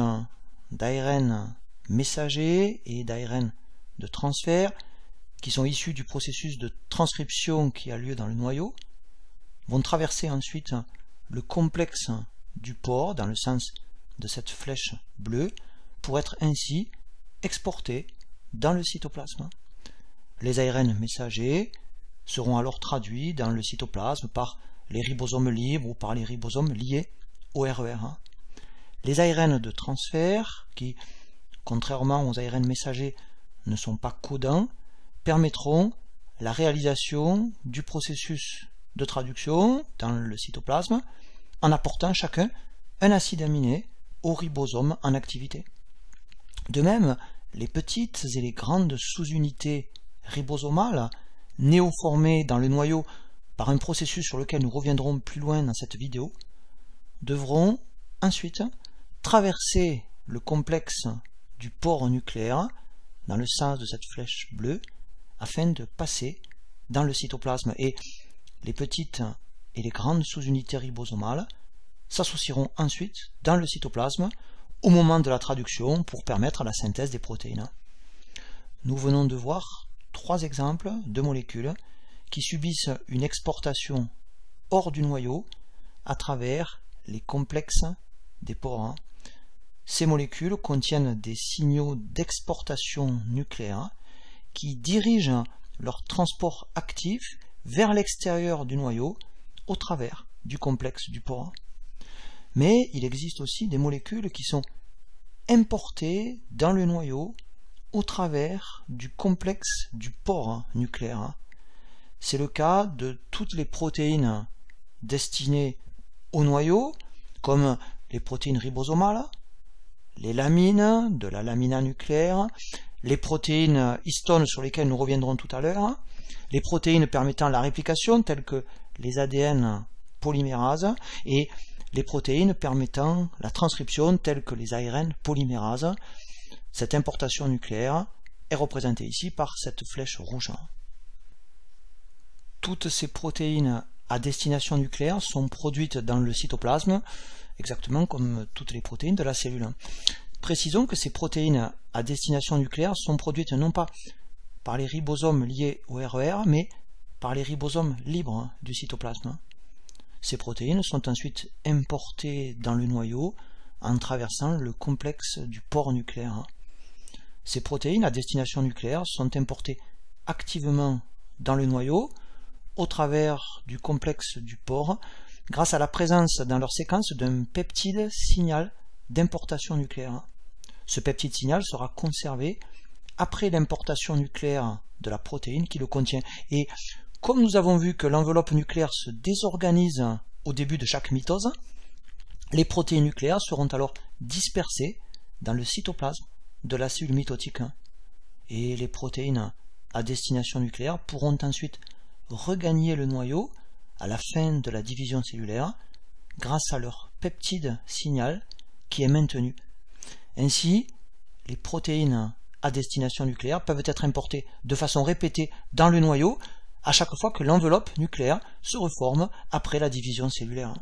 d'ARN messager et d'ARN de transfert qui sont issues du processus de transcription qui a lieu dans le noyau vont traverser ensuite le complexe du pore dans le sens de cette flèche bleue pour être ainsi exportées dans le cytoplasme. Les ARN messagers seront alors traduits dans le cytoplasme par les ribosomes libres ou par les ribosomes liés au RER1. Les ARN de transfert, qui, contrairement aux ARN messagers, ne sont pas codants, permettront la réalisation du processus de traduction dans le cytoplasme en apportant chacun un acide aminé au ribosome en activité. De même, les petites et les grandes sous-unités ribosomales, néoformées dans le noyau par un processus sur lequel nous reviendrons plus loin dans cette vidéo, devront ensuite traverser le complexe du pore nucléaire dans le sens de cette flèche bleue afin de passer dans le cytoplasme et les petites et les grandes sous-unités ribosomales s'associeront ensuite dans le cytoplasme au moment de la traduction pour permettre la synthèse des protéines. Nous venons de voir 3 exemples de molécules qui subissent une exportation hors du noyau à travers les complexes des pores. Ces molécules contiennent des signaux d'exportation nucléaire qui dirigent leur transport actif vers l'extérieur du noyau au travers du complexe du pore. Mais il existe aussi des molécules qui sont importées dans le noyau au travers du complexe du pore nucléaire. C'est le cas de toutes les protéines destinées au noyau, comme les protéines ribosomales, les lamines de la lamina nucléaire, les protéines histones sur lesquelles nous reviendrons tout à l'heure, les protéines permettant la réplication telles que les ADN polymérases et les protéines permettant la transcription telles que les ARN polymérases. Cette importation nucléaire est représentée ici par cette flèche rouge. Toutes ces protéines à destination nucléaire sont produites dans le cytoplasme, exactement comme toutes les protéines de la cellule. Précisons que ces protéines à destination nucléaire sont produites non pas par les ribosomes liés au RER, mais par les ribosomes libres du cytoplasme. Ces protéines sont ensuite importées dans le noyau en traversant le complexe du pore nucléaire. Ces protéines à destination nucléaire sont importées activement dans le noyau au travers du complexe du pore grâce à la présence dans leur séquence d'un peptide signal d'importation nucléaire. Ce peptide signal sera conservé après l'importation nucléaire de la protéine qui le contient. Et comme nous avons vu que l'enveloppe nucléaire se désorganise au début de chaque mitose, les protéines nucléaires seront alors dispersées dans le cytoplasme de la cellule mitotique. Et les protéines à destination nucléaire pourront ensuite regagner le noyau à la fin de la division cellulaire grâce à leur peptide signal qui est maintenu. Ainsi, les protéines à destination nucléaire peuvent être importées de façon répétée dans le noyau à chaque fois que l'enveloppe nucléaire se reforme après la division cellulaire.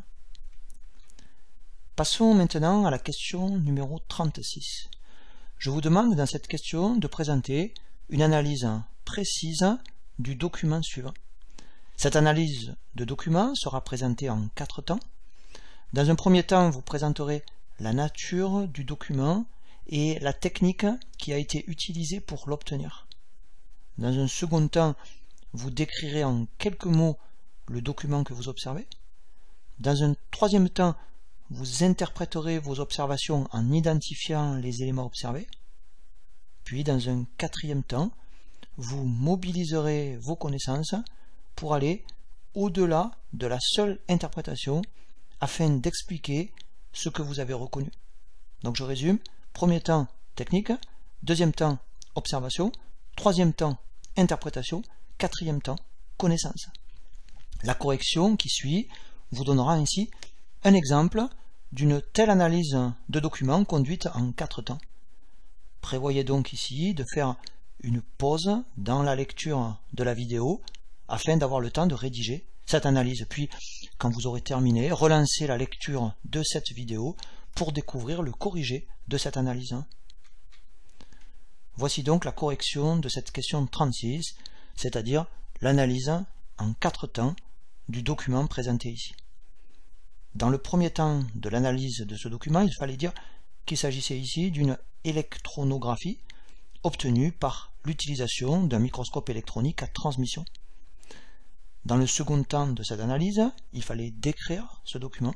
Passons maintenant à la question numéro 36. Je vous demande dans cette question de présenter une analyse précise du document suivant. Cette analyse de document sera présentée en 4 temps. Dans un premier temps, vous présenterez la nature du document et la technique qui a été utilisée pour l'obtenir. Dans un second temps, vous décrirez en quelques mots le document que vous observez. Dans un troisième temps, vous interpréterez vos observations en identifiant les éléments observés. Puis, dans un quatrième temps, vous mobiliserez vos connaissances pour aller au-delà de la seule interprétation afin d'expliquer ce que vous avez reconnu. Donc je résume, premier temps technique, deuxième temps observation, troisième temps interprétation, quatrième temps connaissance. La correction qui suit vous donnera ainsi un exemple d'une telle analyse de document conduite en 4 temps. Prévoyez donc ici de faire une pause dans la lecture de la vidéo afin d'avoir le temps de rédiger cette analyse. Puis, quand vous aurez terminé, relancez la lecture de cette vidéo pour découvrir le corrigé de cette analyse. Voici donc la correction de cette question 36, c'est-à-dire l'analyse en 4 temps du document présenté ici. Dans le premier temps de l'analyse de ce document, il fallait dire qu'il s'agissait ici d'une électronographie obtenue par l'utilisation d'un microscope électronique à transmission. Dans le second temps de cette analyse, il fallait décrire ce document.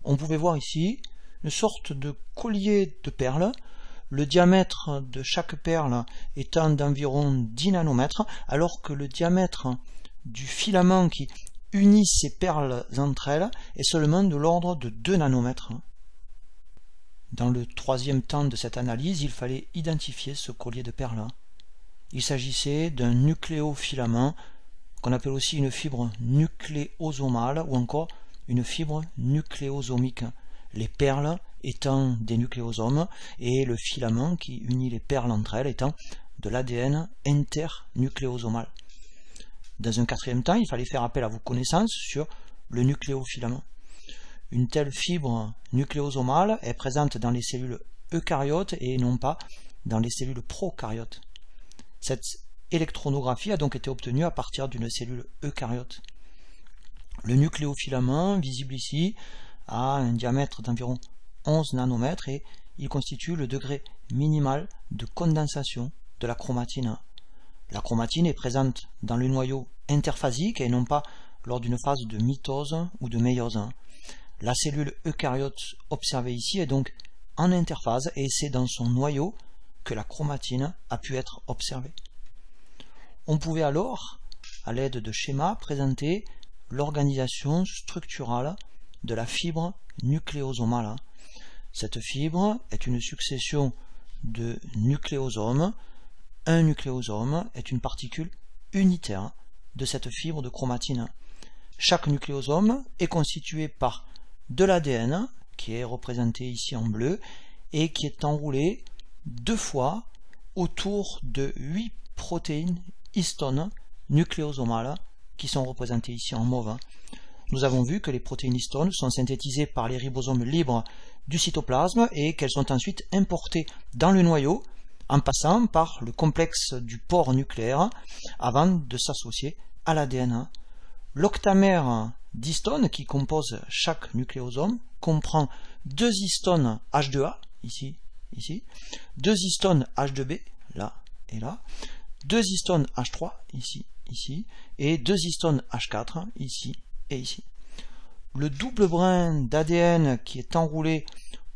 On pouvait voir ici une sorte de collier de perles, le diamètre de chaque perle étant d'environ 10 nanomètres, alors que le diamètre du filament qui unit ces perles entre elles est seulement de l'ordre de 2 nanomètres. Dans le troisième temps de cette analyse, il fallait identifier ce collier de perles. Il s'agissait d'un nucléofilament qu'on appelle aussi une fibre nucléosomale ou encore une fibre nucléosomique, les perles étant des nucléosomes et le filament qui unit les perles entre elles étant de l'ADN internucléosomal. Dans un quatrième temps, il fallait faire appel à vos connaissances sur le nucléofilament. Une telle fibre nucléosomale est présente dans les cellules eucaryotes et non pas dans les cellules procaryotes. Cette électronographie a donc été obtenue à partir d'une cellule eucaryote. Le nucléofilament, visible ici, a un diamètre d'environ 11 nanomètres et il constitue le degré minimal de condensation de la chromatine. La chromatine est présente dans le noyau interphasique et non pas lors d'une phase de mitose ou de méiose. La cellule eucaryote observée ici est donc en interphase et c'est dans son noyau que la chromatine a pu être observée. On pouvait alors, à l'aide de schémas, présenter l'organisation structurale de la fibre nucléosomale. Cette fibre est une succession de nucléosomes. Un nucléosome est une particule unitaire de cette fibre de chromatine. Chaque nucléosome est constitué par de l'ADN, qui est représenté ici en bleu, et qui est enroulé 2 fois autour de 8 protéines histones nucléosomales, qui sont représentées ici en mauve. Nous avons vu que les protéines histones sont synthétisées par les ribosomes libres du cytoplasme et qu'elles sont ensuite importées dans le noyau en passant par le complexe du pore nucléaire avant de s'associer à l'ADN. L'octamère d'histones qui compose chaque nucléosome comprend 2 histones H2A, ici, 2 histones H2B, là et là, 2 histones H3, ici, et 2 histones H4, ici et ici. Le double brin d'ADN qui est enroulé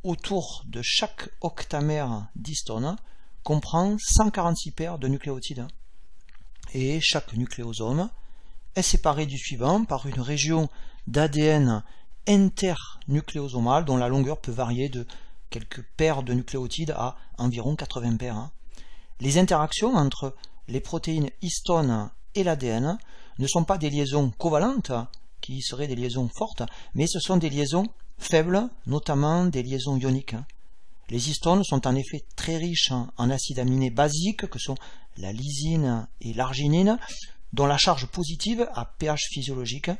autour de chaque octamère d'histones comprend 146 paires de nucléotides. Et chaque nucléosome est séparé du suivant par une région d'ADN internucléosomale dont la longueur peut varier de quelques paires de nucléotides à environ 80 paires. Les interactions entre les protéines histones et l'ADN ne sont pas des liaisons covalentes, qui seraient des liaisons fortes, mais ce sont des liaisons faibles, notamment des liaisons ioniques. Les histones sont en effet très riches en acides aminés basiques, que sont la lysine et l'arginine, dont la charge positive à pH physiologique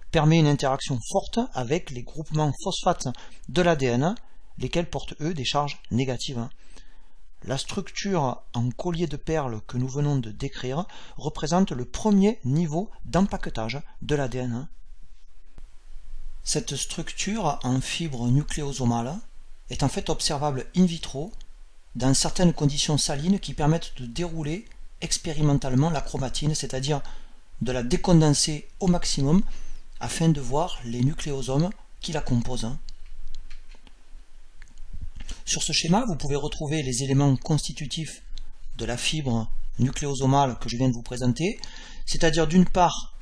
permet une interaction forte avec les groupements phosphates de l'ADN, lesquels portent eux des charges négatives. La structure en collier de perles que nous venons de décrire représente le premier niveau d'empaquetage de l'ADN. Cette structure en fibre nucléosomale est en fait observable in vitro dans certaines conditions salines qui permettent de dérouler expérimentalement la chromatine, c'est-à-dire de la décondenser au maximum afin de voir les nucléosomes qui la composent. Sur ce schéma, vous pouvez retrouver les éléments constitutifs de la fibre nucléosomale que je viens de vous présenter, c'est-à-dire d'une part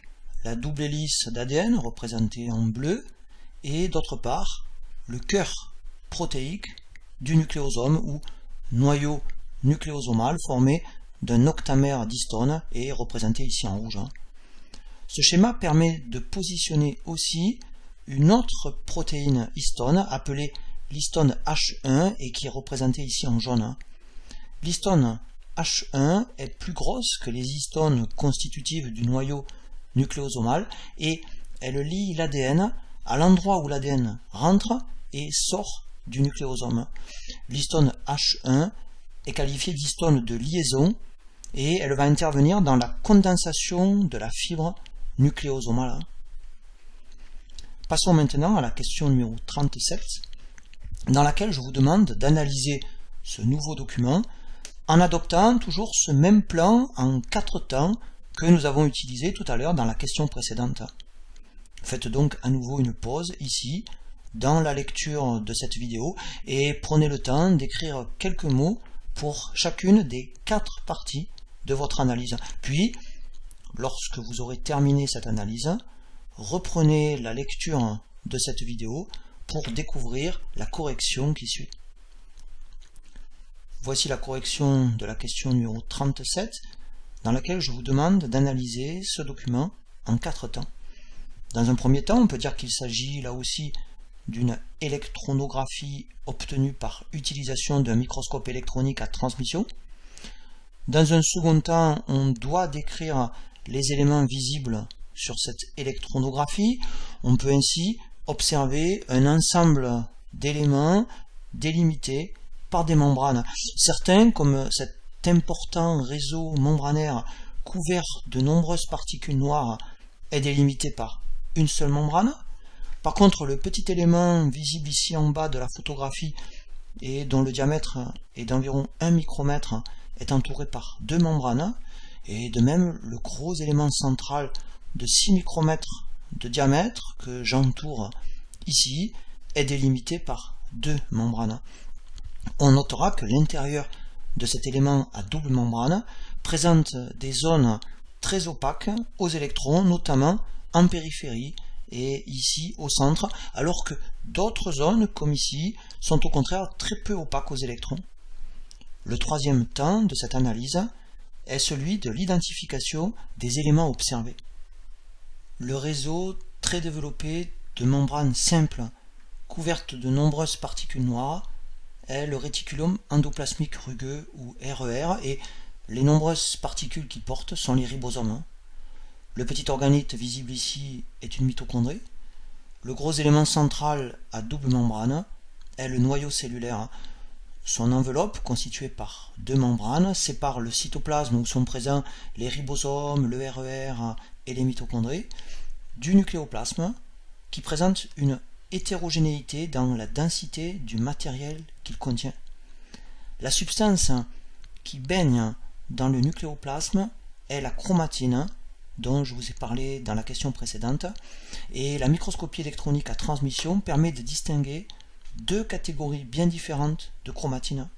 la double hélice d'ADN représentée en bleu et d'autre part le cœur protéique du nucléosome ou noyau nucléosomal formé d'un octamère d'histones et représenté ici en rouge. Ce schéma permet de positionner aussi une autre protéine histone appelée l'histone H1 et qui est représentée ici en jaune. L'histone H1 est plus grosse que les histones constitutives du noyau nucléosomal et elle lie l'ADN à l'endroit où l'ADN rentre et sort du nucléosome. L'histone H1 est qualifiée d'histone de liaison et elle va intervenir dans la condensation de la fibre nucléosomale. Passons maintenant à la question numéro 37, dans laquelle je vous demande d'analyser ce nouveau document en adoptant toujours ce même plan en 4 temps que nous avons utilisé tout à l'heure dans la question précédente. Faites donc à nouveau une pause ici dans la lecture de cette vidéo et prenez le temps d'écrire quelques mots pour chacune des 4 parties de votre analyse. Puis, lorsque vous aurez terminé cette analyse, reprenez la lecture de cette vidéo pour découvrir la correction qui suit. Voici la correction de la question numéro 37, dans laquelle je vous demande d'analyser ce document en 4 temps. Dans un premier temps, on peut dire qu'il s'agit là aussi d'une électronographie obtenue par utilisation d'un microscope électronique à transmission. Dans un second temps, on doit décrire les éléments visibles sur cette électronographie. On peut ainsi observer un ensemble d'éléments délimités par des membranes. Certains, comme cet important réseau membranaire couvert de nombreuses particules noires, est délimité par une seule membrane. Par contre, le petit élément visible ici en bas de la photographie et dont le diamètre est d'environ 1 micromètre est entouré par 2 membranes, et de même le gros élément central de 6 micromètres de diamètre que j'entoure ici est délimité par 2 membranes. On notera que l'intérieur de cet élément à double membrane présente des zones très opaques aux électrons, notamment en périphérie et ici au centre, alors que d'autres zones, comme ici, sont au contraire très peu opaques aux électrons. Le troisième temps de cette analyse est celui de l'identification des éléments observés. Le réseau très développé de membranes simples couvertes de nombreuses particules noires est le réticulum endoplasmique rugueux ou RER, et les nombreuses particules qu'il porte sont les ribosomes. Le petit organite visible ici est une mitochondrie. Le gros élément central à double membrane est le noyau cellulaire. Son enveloppe, constituée par 2 membranes, sépare le cytoplasme où sont présents les ribosomes, le RER et les mitochondries, du nucléoplasme, qui présente une hétérogénéité dans la densité du matériel qu'il contient. La substance qui baigne dans le nucléoplasme est la chromatine, dont je vous ai parlé dans la question précédente, et la microscopie électronique à transmission permet de distinguer 2 catégories bien différentes de chromatine.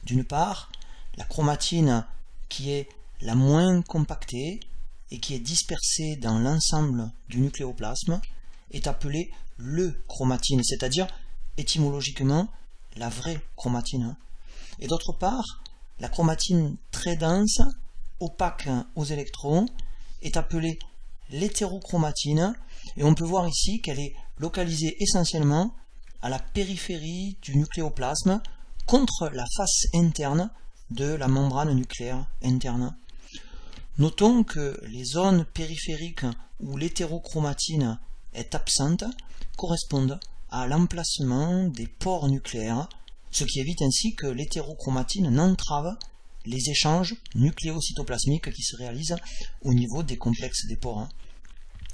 D'une part, la chromatine qui est la moins compactée et qui est dispersée dans l'ensemble du nucléoplasme est appelée l'euchromatine, c'est-à-dire étymologiquement la vraie chromatine. Et d'autre part, la chromatine très dense, opaque aux électrons, est appelée l'hétérochromatine, et on peut voir ici qu'elle est localisée essentiellement à la périphérie du nucléoplasme, contre la face interne de la membrane nucléaire interne. Notons que les zones périphériques où l'hétérochromatine est absente correspondent à l'emplacement des pores nucléaires, ce qui évite ainsi que l'hétérochromatine n'entrave les échanges nucléocytoplasmiques qui se réalisent au niveau des complexes des pores.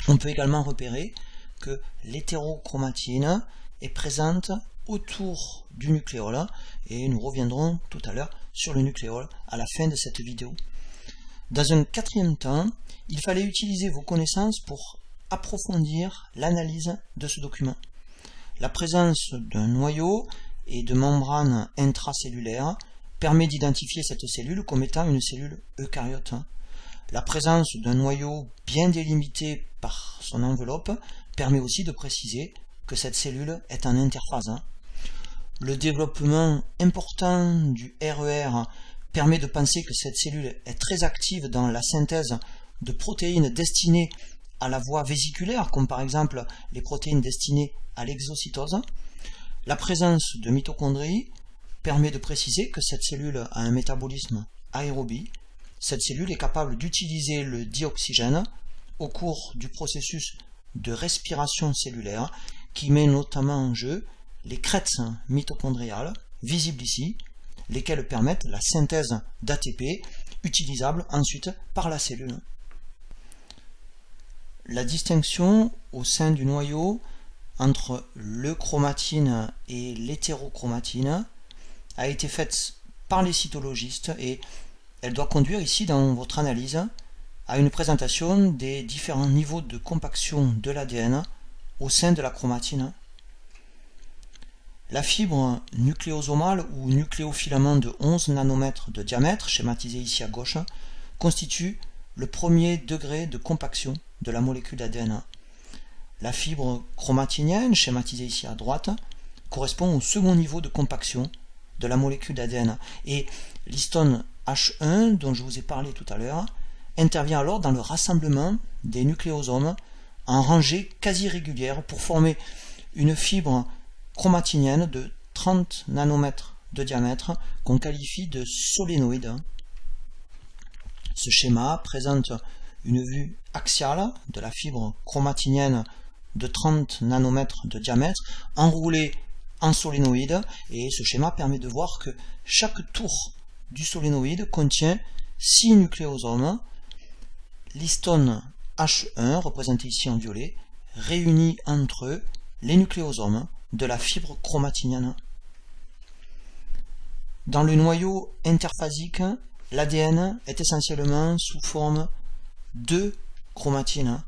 On peut également repérer que l'hétérochromatine est présente autour du nucléole, et nous reviendrons tout à l'heure sur le nucléole à la fin de cette vidéo. Dans un quatrième temps, il fallait utiliser vos connaissances pour approfondir l'analyse de ce document. La présence d'un noyau et de membranes intracellulaires permet d'identifier cette cellule comme étant une cellule eucaryote. La présence d'un noyau bien délimité par son enveloppe permet aussi de préciser que cette cellule est en interphase. Le développement important du RER permet de penser que cette cellule est très active dans la synthèse de protéines destinées à la voie vésiculaire, comme par exemple les protéines destinées à l'exocytose. La présence de mitochondries permet de préciser que cette cellule a un métabolisme aérobie. Cette cellule est capable d'utiliser le dioxygène au cours du processus de respiration cellulaire qui met notamment en jeu les crêtes mitochondriales, visibles ici, lesquelles permettent la synthèse d'ATP, utilisable ensuite par la cellule. La distinction au sein du noyau entre l'euchromatine et l'hétérochromatine a été faite par les cytologistes, et elle doit conduire ici dans votre analyse à une présentation des différents niveaux de compaction de l'ADN au sein de la chromatine. La fibre nucléosomale ou nucléofilament de 11 nanomètres de diamètre, schématisé ici à gauche, constitue le premier degré de compaction de la molécule d'ADN. La fibre chromatinienne, schématisée ici à droite, correspond au second niveau de compaction de la molécule d'ADN. Et l'histone H1, dont je vous ai parlé tout à l'heure, intervient alors dans le rassemblement des nucléosomes en rangées quasi régulières pour former une fibre chromatinienne de 30 nanomètres de diamètre qu'on qualifie de solénoïde. Ce schéma présente une vue axiale de la fibre chromatinienne de 30 nanomètres de diamètre enroulée en solénoïde, et ce schéma permet de voir que chaque tour du solénoïde contient 6 nucléosomes. L'histone H1, représenté ici en violet, réunit entre eux les nucléosomes de la fibre chromatinienne. Dans le noyau interphasique, l'ADN est essentiellement sous forme de chromatine,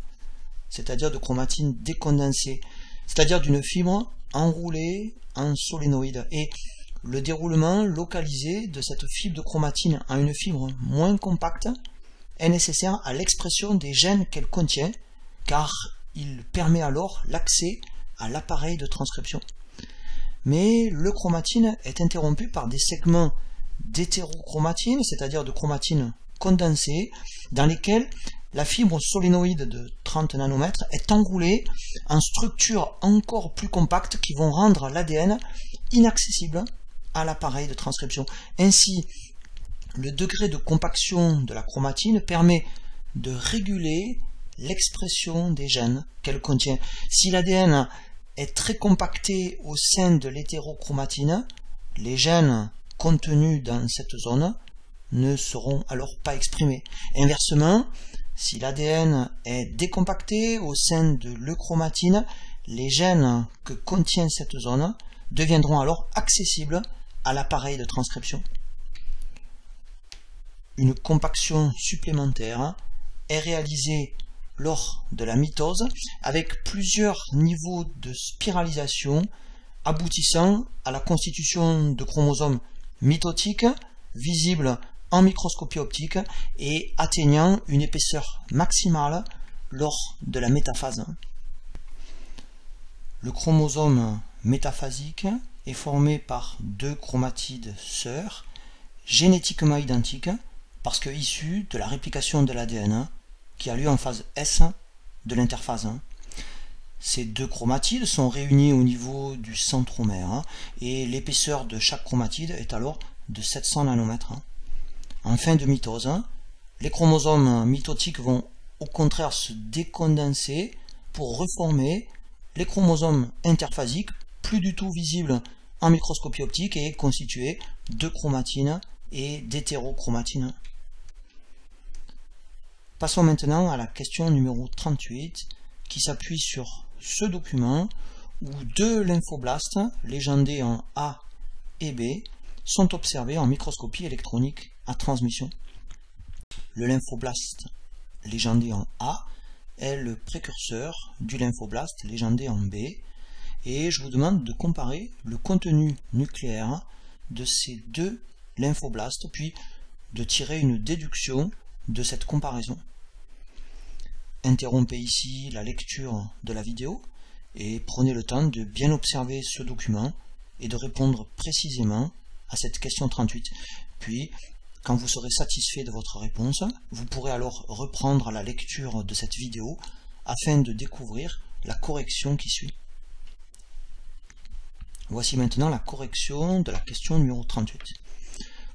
c'est-à-dire de chromatine décondensée, c'est-à-dire d'une fibre enroulée en solénoïde. Et le déroulement localisé de cette fibre de chromatine en une fibre moins compacte est nécessaire à l'expression des gènes qu'elle contient, car il permet alors l'accès à l'appareil de transcription. Mais le chromatine est interrompu par des segments d'hétérochromatine, c'est-à-dire de chromatine condensée, dans lesquels la fibre solénoïde de 30 nanomètres est enroulée en structures encore plus compactes qui vont rendre l'ADN inaccessible à l'appareil de transcription. Ainsi, le degré de compaction de la chromatine permet de réguler l'expression des gènes qu'elle contient. Si l'ADN est très compacté au sein de l'hétérochromatine, les gènes contenus dans cette zone ne seront alors pas exprimés. Inversement, si l'ADN est décompacté au sein de l'euchromatine, les gènes que contient cette zone deviendront alors accessibles à l'appareil de transcription. Une compaction supplémentaire est réalisée lors de la mitose avec plusieurs niveaux de spiralisation aboutissant à la constitution de chromosomes mitotiques visibles en microscopie optique et atteignant une épaisseur maximale lors de la métaphase. Le chromosome métaphasique est formé par deux chromatides sœurs génétiquement identiques parce que issues de la réplication de l'ADN qui a lieu en phase S de l'interphase. Ces deux chromatides sont réunies au niveau du centromère et l'épaisseur de chaque chromatide est alors de 700 nanomètres. En fin de mitose, les chromosomes mitotiques vont au contraire se décondenser pour reformer les chromosomes interphasiques, plus du tout visibles en microscopie optique et constitués de chromatine et d'hétérochromatine. Passons maintenant à la question numéro 38 qui s'appuie sur ce document où deux lymphoblastes légendés en A et B sont observés en microscopie électronique à transmission. Le lymphoblaste légendé en A est le précurseur du lymphoblaste légendé en B et je vous demande de comparer le contenu nucléaire de ces deux lymphoblastes puis de tirer une déduction de cette comparaison. Interrompez ici la lecture de la vidéo et prenez le temps de bien observer ce document et de répondre précisément à cette question 38. Puis, quand vous serez satisfait de votre réponse, vous pourrez alors reprendre la lecture de cette vidéo afin de découvrir la correction qui suit. Voici maintenant la correction de la question numéro 38.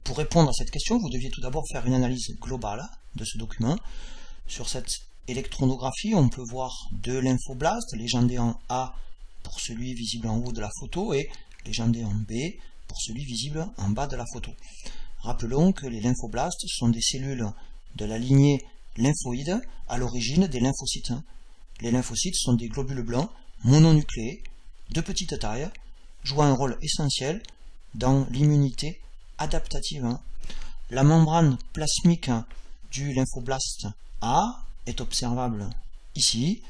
Pour répondre à cette question, vous deviez tout d'abord faire une analyse globale de ce document. Sur cette électronographie, on peut voir deux lymphoblastes, légendés en A pour celui visible en haut de la photo et légendés en B pour celui visible en bas de la photo. Rappelons que les lymphoblastes sont des cellules de la lignée lymphoïde à l'origine des lymphocytes. Les lymphocytes sont des globules blancs mononucléés de petite taille, jouant un rôle essentiel dans l'immunité adaptative. La membrane plasmique du lymphoblaste A est observable ici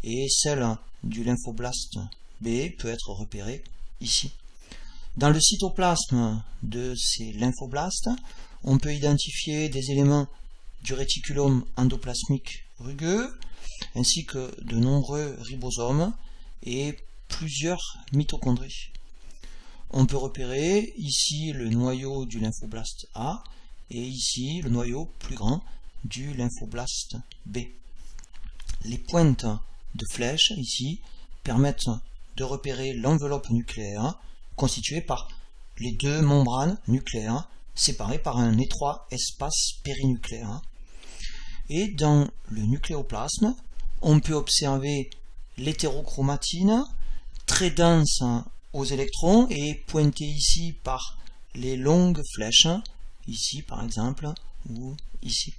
et celle du lymphoblaste B peut être repérée ici. Dans le cytoplasme de ces lymphoblastes, on peut identifier des éléments du réticulum endoplasmique rugueux, ainsi que de nombreux ribosomes et plusieurs mitochondries. On peut repérer ici le noyau du lymphoblaste A et ici le noyau plus grand du lymphoblaste B. Les pointes de flèche ici permettent de repérer l'enveloppe nucléaire constituée par les deux membranes nucléaires séparées par un étroit espace périnucléaire. Et dans le nucléoplasme, on peut observer l'hétérochromatine très dense aux électrons et pointée ici par les longues flèches, ici par exemple, ou ici.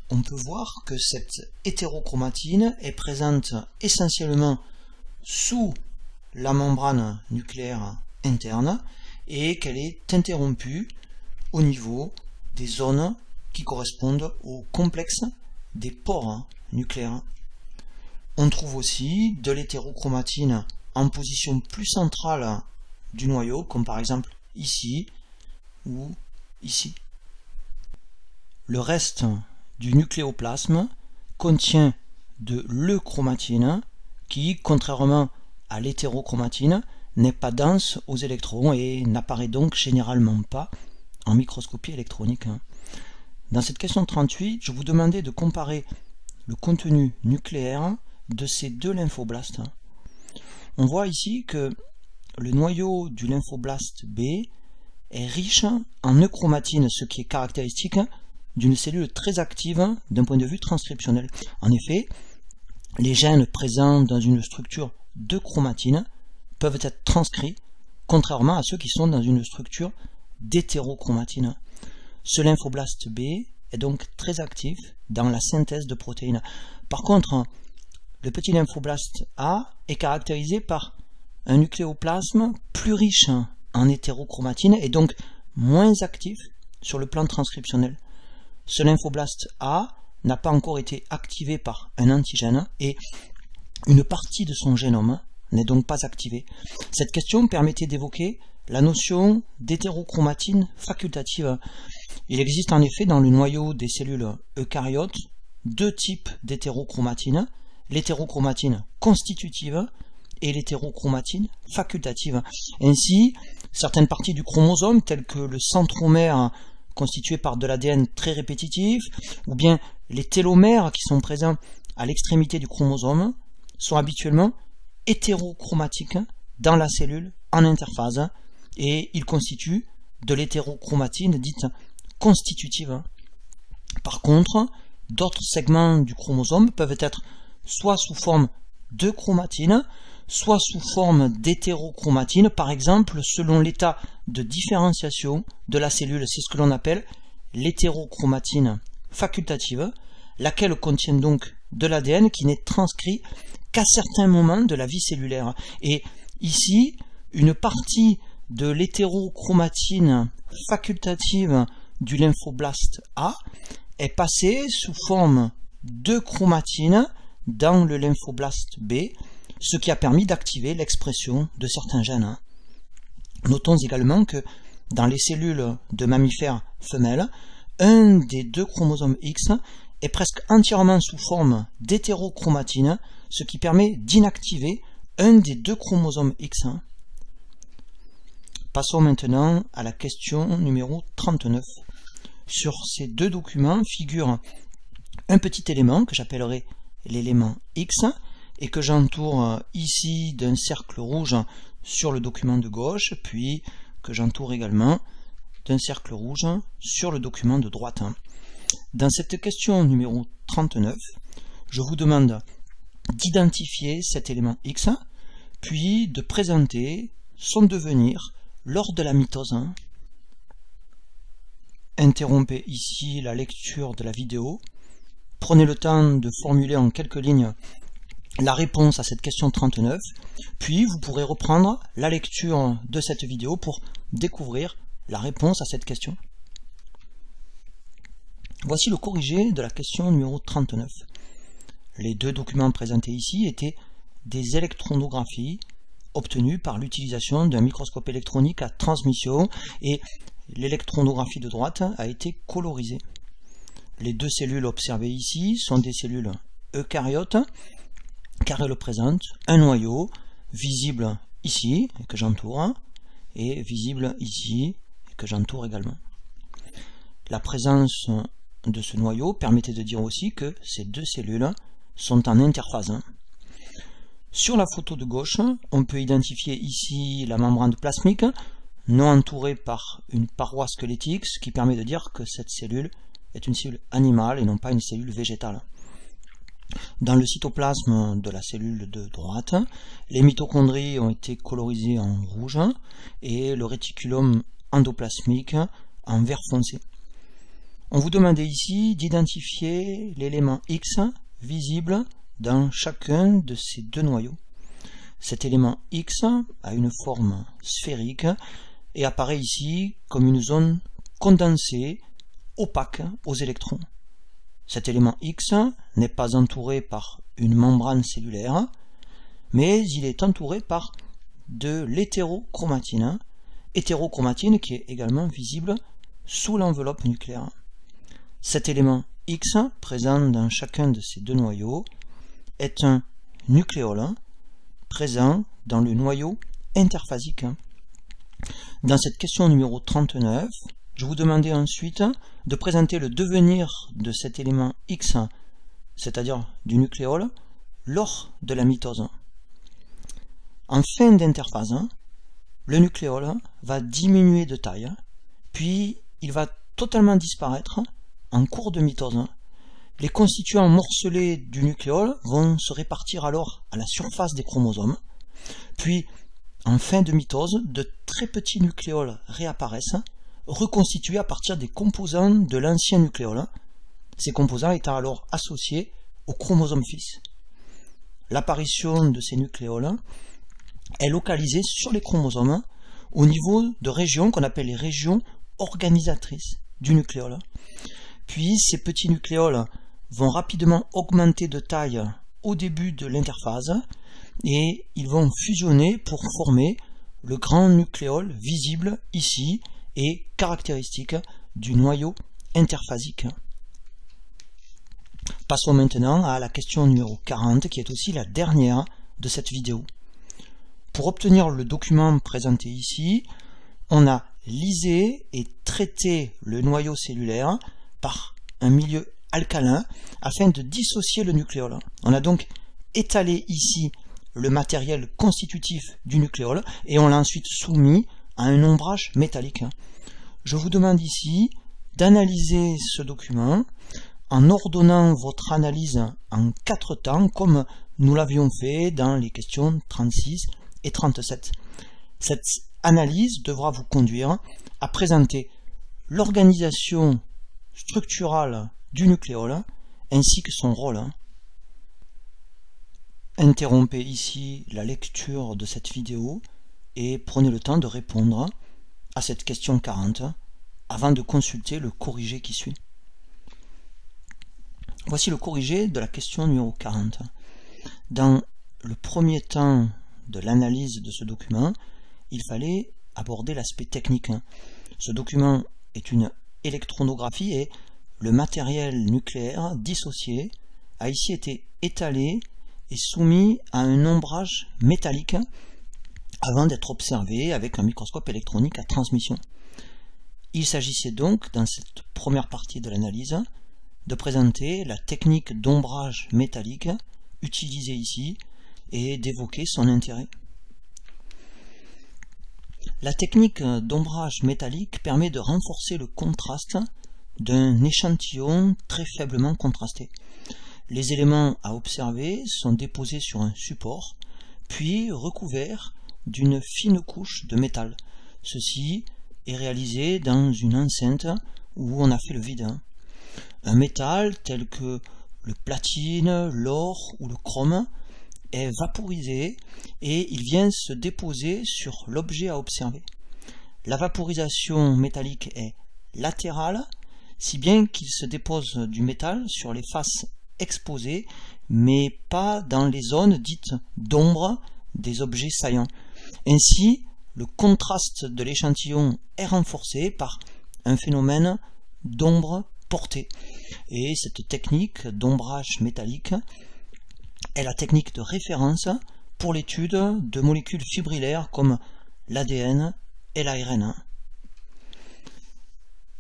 on peut voir que cette hétérochromatine est présente essentiellement sous la membrane nucléaire interne et qu'elle est interrompue au niveau des zones qui correspondent au complexe des pores nucléaires. On trouve aussi de l'hétérochromatine en position plus centrale du noyau, comme par exemple ici ou ici. Le reste du nucléoplasme contient de l'euchromatine qui, contrairement à l'hétérochromatine, n'est pas dense aux électrons et n'apparaît donc généralement pas en microscopie électronique. Dans cette question 38, je vous demandais de comparer le contenu nucléaire de ces deux lymphoblastes. On voit ici que le noyau du lymphoblaste B est riche en euchromatine, ce qui est caractéristique d'une cellule très active d'un point de vue transcriptionnel. En effet, les gènes présents dans une structure d'euchromatine peuvent être transcrits, contrairement à ceux qui sont dans une structure d'hétérochromatine. Ce lymphoblaste B est donc très actif dans la synthèse de protéines. Par contre, le petit lymphoblaste A est caractérisé par un nucléoplasme plus riche en hétérochromatine et donc moins actif sur le plan transcriptionnel. Ce lymphoblaste A n'a pas encore été activé par un antigène et une partie de son génome n'est donc pas activée. Cette question permettait d'évoquer la notion d'hétérochromatine facultative. Il existe en effet dans le noyau des cellules eucaryotes deux types d'hétérochromatine, l'hétérochromatine constitutive et l'hétérochromatine facultative. Ainsi, certaines parties du chromosome, telles que le centromère constitué par de l'ADN très répétitif, ou bien les télomères qui sont présents à l'extrémité du chromosome, sont habituellement hétérochromatiques dans la cellule en interphase, et ils constituent de l'hétérochromatine dite constitutive. Par contre, d'autres segments du chromosome peuvent être soit sous forme de chromatine, soit sous forme d'hétérochromatine, par exemple selon l'état de différenciation de la cellule. C'est ce que l'on appelle l'hétérochromatine facultative, laquelle contient donc de l'ADN qui n'est transcrit qu'à certains moments de la vie cellulaire. Et ici, une partie de l'hétérochromatine facultative du lymphoblaste A est passée sous forme de chromatine dans le lymphoblaste B, ce qui a permis d'activer l'expression de certains gènes. Notons également que dans les cellules de mammifères femelles, un des deux chromosomes X est presque entièrement sous forme d'hétérochromatine, ce qui permet d'inactiver un des deux chromosomes X. Passons maintenant à la question numéro 39. Sur ces deux documents figure un petit élément que j'appellerai l'élément X et que j'entoure ici d'un cercle rouge sur le document de gauche, puis que j'entoure également d'un cercle rouge sur le document de droite. Dans cette question numéro 39, je vous demande d'identifier cet élément X, puis de présenter son devenir lors de la mitose. Interrompez ici la lecture de la vidéo. Prenez le temps de formuler en quelques lignes la réponse à cette question 39, puis vous pourrez reprendre la lecture de cette vidéo pour découvrir la réponse à cette question. Voici le corrigé de la question numéro 39. Les deux documents présentés ici étaient des électronographies obtenues par l'utilisation d'un microscope électronique à transmission et l'électronographie de droite a été colorisée. Les deux cellules observées ici sont des cellules eucaryotes car elles présentent un noyau visible ici et que j'entoure et visible ici et que j'entoure également. La présence de ce noyau permettait de dire aussi que ces deux cellules sont en interphase. Sur la photo de gauche, on peut identifier ici la membrane plasmique non entourée par une paroi squelettique, ce qui permet de dire que cette cellule est une cellule animale et non pas une cellule végétale. Dans le cytoplasme de la cellule de droite, les mitochondries ont été colorisées en rouge et le réticulum endoplasmique en vert foncé. On vous demandait ici d'identifier l'élément X visible dans chacun de ces deux noyaux. Cet élément X a une forme sphérique et apparaît ici comme une zone condensée, opaque aux électrons. Cet élément X n'est pas entouré par une membrane cellulaire, mais il est entouré par de l'hétérochromatine, hétérochromatine qui est également visible sous l'enveloppe nucléaire. Cet élément X, présent dans chacun de ces deux noyaux, est un nucléole présent dans le noyau interphasique. Dans cette question numéro 39, je vous demandais ensuite de présenter le devenir de cet élément X, c'est-à-dire du nucléole, lors de la mitose. En fin d'interphase, le nucléole va diminuer de taille, puis il va totalement disparaître en cours de mitose. Les constituants morcelés du nucléole vont se répartir alors à la surface des chromosomes, puis en fin de mitose, de très petits nucléoles réapparaissent, reconstitués à partir des composants de l'ancien nucléole, ces composants étant alors associés au chromosome fils. L'apparition de ces nucléoles est localisée sur les chromosomes au niveau de régions qu'on appelle les régions organisatrices du nucléole. Puis ces petits nucléoles vont rapidement augmenter de taille au début de l'interphase et ils vont fusionner pour former le grand nucléole visible ici et caractéristique du noyau interphasique. Passons maintenant à la question numéro 40 qui est aussi la dernière de cette vidéo. Pour obtenir le document présenté ici, on a lysé et traité le noyau cellulaire par un milieu alcalin afin de dissocier le nucléole. On a donc étalé ici le matériel constitutif du nucléole et on l'a ensuite soumis à un ombrage métallique. Je vous demande ici d'analyser ce document en ordonnant votre analyse en 4 temps comme nous l'avions fait dans les questions 36 et 37. Cette analyse devra vous conduire à présenter l'organisation structurale du nucléole ainsi que son rôle. Interrompez ici la lecture de cette vidéo et prenez le temps de répondre à cette question 40 avant de consulter le corrigé qui suit. Voici le corrigé de la question numéro 40. Dans le premier temps de l'analyse de ce document, il fallait aborder l'aspect technique. Ce document est une électronographie et le matériel nucléaire dissocié a ici été étalé et soumis à un ombrage métallique avant d'être observé avec un microscope électronique à transmission. Il s'agissait donc, dans cette première partie de l'analyse, de présenter la technique d'ombrage métallique utilisée ici et d'évoquer son intérêt. La technique d'ombrage métallique permet de renforcer le contraste d'un échantillon très faiblement contrasté. Les éléments à observer sont déposés sur un support, puis recouverts d'une fine couche de métal. Ceci est réalisé dans une enceinte où on a fait le vide. Un métal tel que le platine, l'or ou le chrome est vaporisé et il vient se déposer sur l'objet à observer. La vaporisation métallique est latérale, si bien qu'il se dépose du métal sur les faces exposées, mais pas dans les zones dites d'ombre des objets saillants. Ainsi, le contraste de l'échantillon est renforcé par un phénomène d'ombre portée. Et cette technique d'ombrage métallique est la technique de référence pour l'étude de molécules fibrillaires comme l'ADN et l'ARN.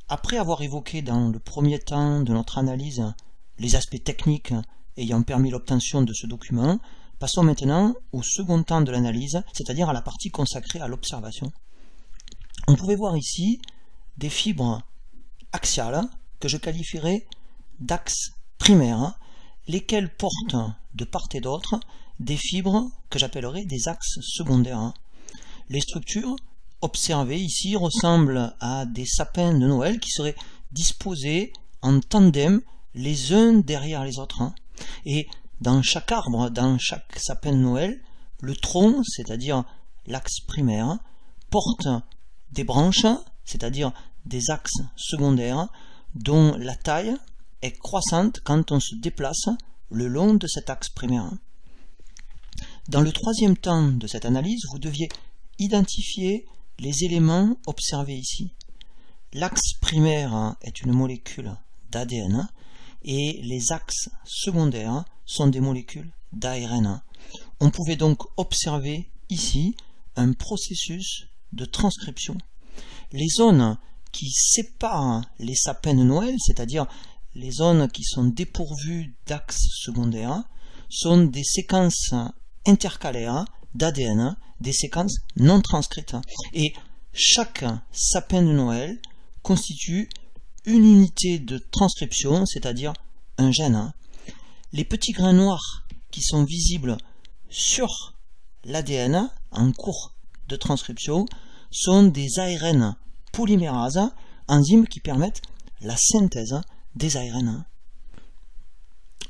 Après avoir évoqué dans le premier temps de notre analyse les aspects techniques ayant permis l'obtention de ce document, passons maintenant au second temps de l'analyse, c'est-à-dire à la partie consacrée à l'observation. On pouvait voir ici des fibres axiales que je qualifierais d'axes primaires, lesquelles portent de part et d'autre des fibres que j'appellerais des axes secondaires. Les structures observées ici ressemblent à des sapins de Noël qui seraient disposés en tandem les uns derrière les autres. Et dans chaque arbre, dans chaque sapin de Noël, le tronc, c'est-à-dire l'axe primaire, porte des branches, c'est-à-dire des axes secondaires, dont la taille est croissante quand on se déplace le long de cet axe primaire. Dans le troisième temps de cette analyse, vous deviez identifier les éléments observés ici. L'axe primaire est une molécule d'ADN et les axes secondaires sont des molécules d'ARN. On pouvait donc observer ici un processus de transcription. Les zones qui séparent les sapins de Noël, c'est-à-dire les zones qui sont dépourvues d'axes secondaires, sont des séquences intercalaires d'ADN, des séquences non transcrites. Et chaque sapin de Noël constitue une unité de transcription, c'est-à-dire un gène. Les petits grains noirs qui sont visibles sur l'ADN en cours de transcription sont des ARN polymérases, enzymes qui permettent la synthèse des ARN.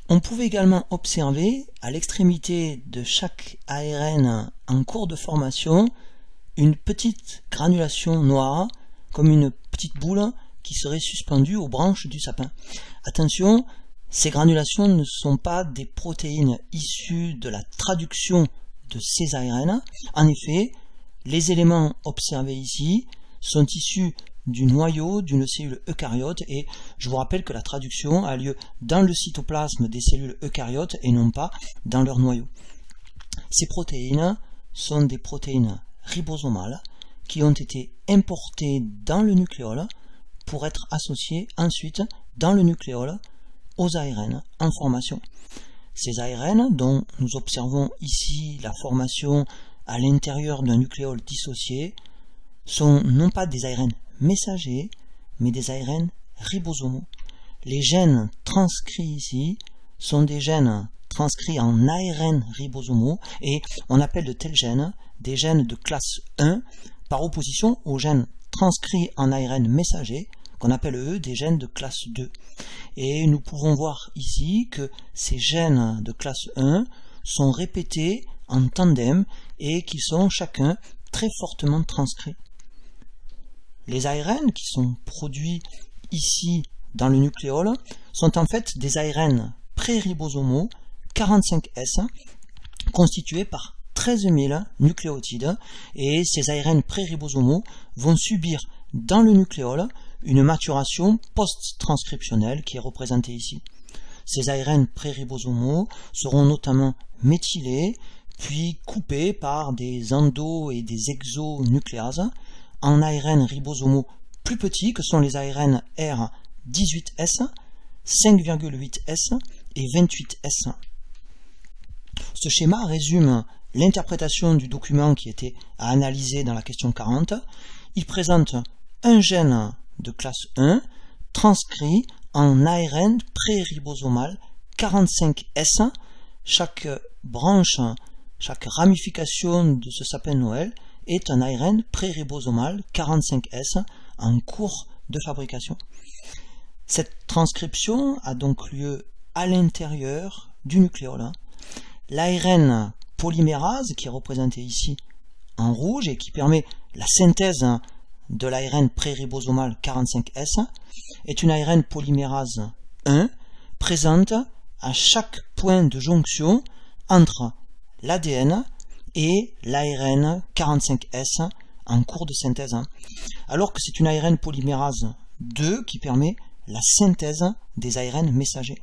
On pouvait également observer à l'extrémité de chaque ARN en cours de formation une petite granulation noire, comme une petite boule qui serait suspendue aux branches du sapin. Attention, ces granulations ne sont pas des protéines issues de la traduction de ces ARN. En effet, les éléments observés ici sont issus du noyau d'une cellule eucaryote et je vous rappelle que la traduction a lieu dans le cytoplasme des cellules eucaryotes et non pas dans leur noyau. Ces protéines sont des protéines ribosomales qui ont été importées dans le nucléole pour être associées ensuite dans le nucléole aux ARN en formation. Ces ARN, dont nous observons ici la formation à l'intérieur d'un nucléole dissocié, sont non pas des ARN messagers, mais des ARN ribosomaux. Les gènes transcrits ici sont des gènes transcrits en ARN ribosomaux et on appelle de tels gènes des gènes de classe 1 par opposition aux gènes transcrits en ARN messagers qu'on appelle eux des gènes de classe 2. Et nous pouvons voir ici que ces gènes de classe 1 sont répétés en tandem et qui sont chacun très fortement transcrits. Les ARN qui sont produits ici dans le nucléole sont en fait des ARN pré-ribosomaux 45S constitués par 13 000 nucléotides et ces ARN pré-ribosomaux vont subir dans le nucléole une maturation post-transcriptionnelle qui est représentée ici. Ces ARN pré-ribosomaux seront notamment méthylés puis coupés par des endo- et des exonucléases en ARN ribosomaux plus petits que sont les ARN R18S, 5,8S et 28S. Ce schéma résume l'interprétation du document qui était à analyser dans la question 40. Il présente un gène de classe 1 transcrit en ARN pré-ribosomal 45S. Chaque branche, chaque ramification de ce sapin de Noël est un ARN pré-ribosomal 45S en cours de fabrication. Cette transcription a donc lieu à l'intérieur du nucléole. L'ARN polymérase, qui est représenté ici en rouge et qui permet la synthèse de l'ARN pré-ribosomal 45S, est une ARN polymérase 1 présente à chaque point de jonction entre l'ADN et l'ARN 45S en cours de synthèse, alors que c'est une ARN polymérase 2 qui permet la synthèse des ARN messagers.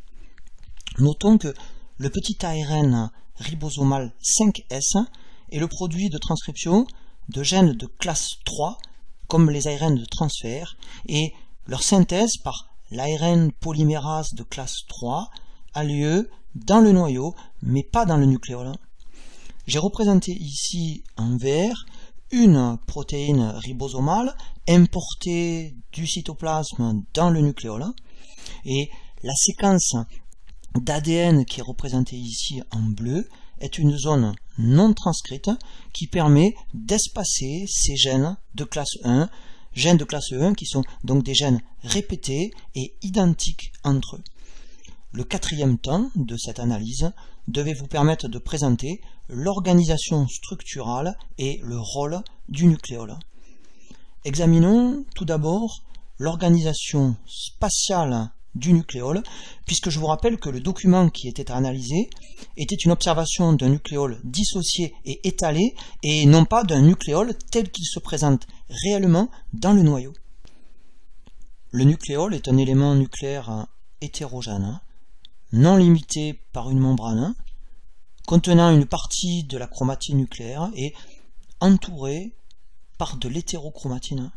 Notons que le petit ARN ribosomal 5S est le produit de transcription de gènes de classe 3 comme les ARN de transfert et leur synthèse par l'ARN polymérase de classe 3 a lieu dans le noyau mais pas dans le nucléole. J'ai représenté ici en vert une protéine ribosomale importée du cytoplasme dans le nucléole et la séquence d'ADN qui est représentée ici en bleu est une zone non transcrite qui permet d'espacer ces gènes de classe 1 gènes de classe 1 qui sont donc des gènes répétés et identiques entre eux. Le quatrième temps de cette analyse devait vous permettre de présenter l'organisation structurale et le rôle du nucléole. Examinons tout d'abord l'organisation spatiale du nucléole, puisque je vous rappelle que le document qui était analysé était une observation d'un nucléole dissocié et étalé, et non pas d'un nucléole tel qu'il se présente réellement dans le noyau. Le nucléole est un élément nucléaire hétérogène, non limité par une membrane, contenant une partie de la chromatine nucléaire et entouré par de l'hétérochromatine.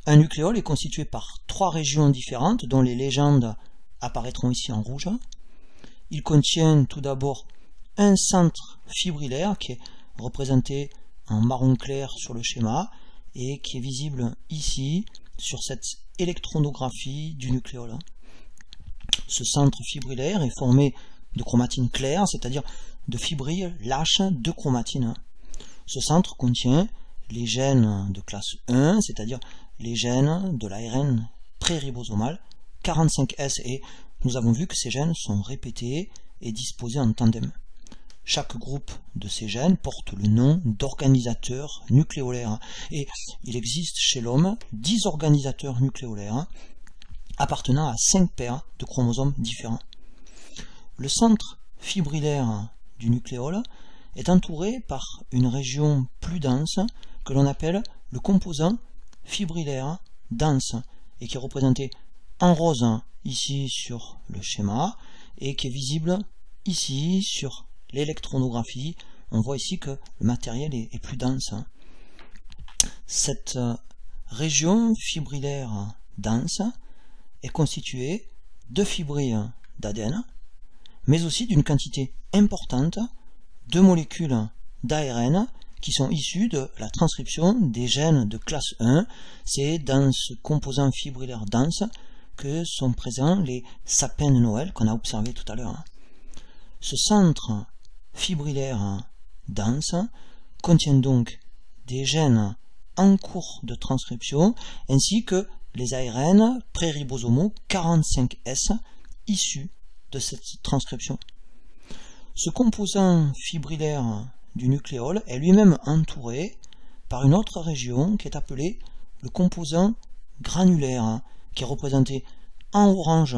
Un nucléole est constitué par 3 régions différentes dont les légendes apparaîtront ici en rouge. Il contient tout d'abord un centre fibrillaire qui est représenté en marron clair sur le schéma et qui est visible ici sur cette électronographie du nucléole. Ce centre fibrillaire est formé de chromatine claire, c'est-à-dire de fibrilles lâches de chromatine. Ce centre contient les gènes de classe 1, c'est-à-dire les gènes de l'ARN pré-ribosomal 45S, et nous avons vu que ces gènes sont répétés et disposés en tandem. Chaque groupe de ces gènes porte le nom d'organisateur nucléolaire, et il existe chez l'homme 10 organisateurs nucléolaires appartenant à 5 paires de chromosomes différents. Le centre fibrillaire du nucléole est entouré par une région plus dense que l'on appelle le composant fibrillaire dense et qui est représenté en rose ici sur le schéma et qui est visible ici sur l'électronographie. On voit ici que le matériel est plus dense. Cette région fibrillaire dense est constituée de fibrilles d'ADN, mais aussi d'une quantité importante de molécules d'ARN qui sont issues de la transcription des gènes de classe 1. C'est dans ce composant fibrillaire dense que sont présents les sapins de Noël qu'on a observés tout à l'heure. Ce centre fibrillaire dense contient donc des gènes en cours de transcription ainsi que les ARN pré-ribosomaux 45S issus de cette transcription. Ce composant fibrillaire du nucléole est lui-même entouré par une autre région qui est appelée le composant granulaire, qui est représenté en orange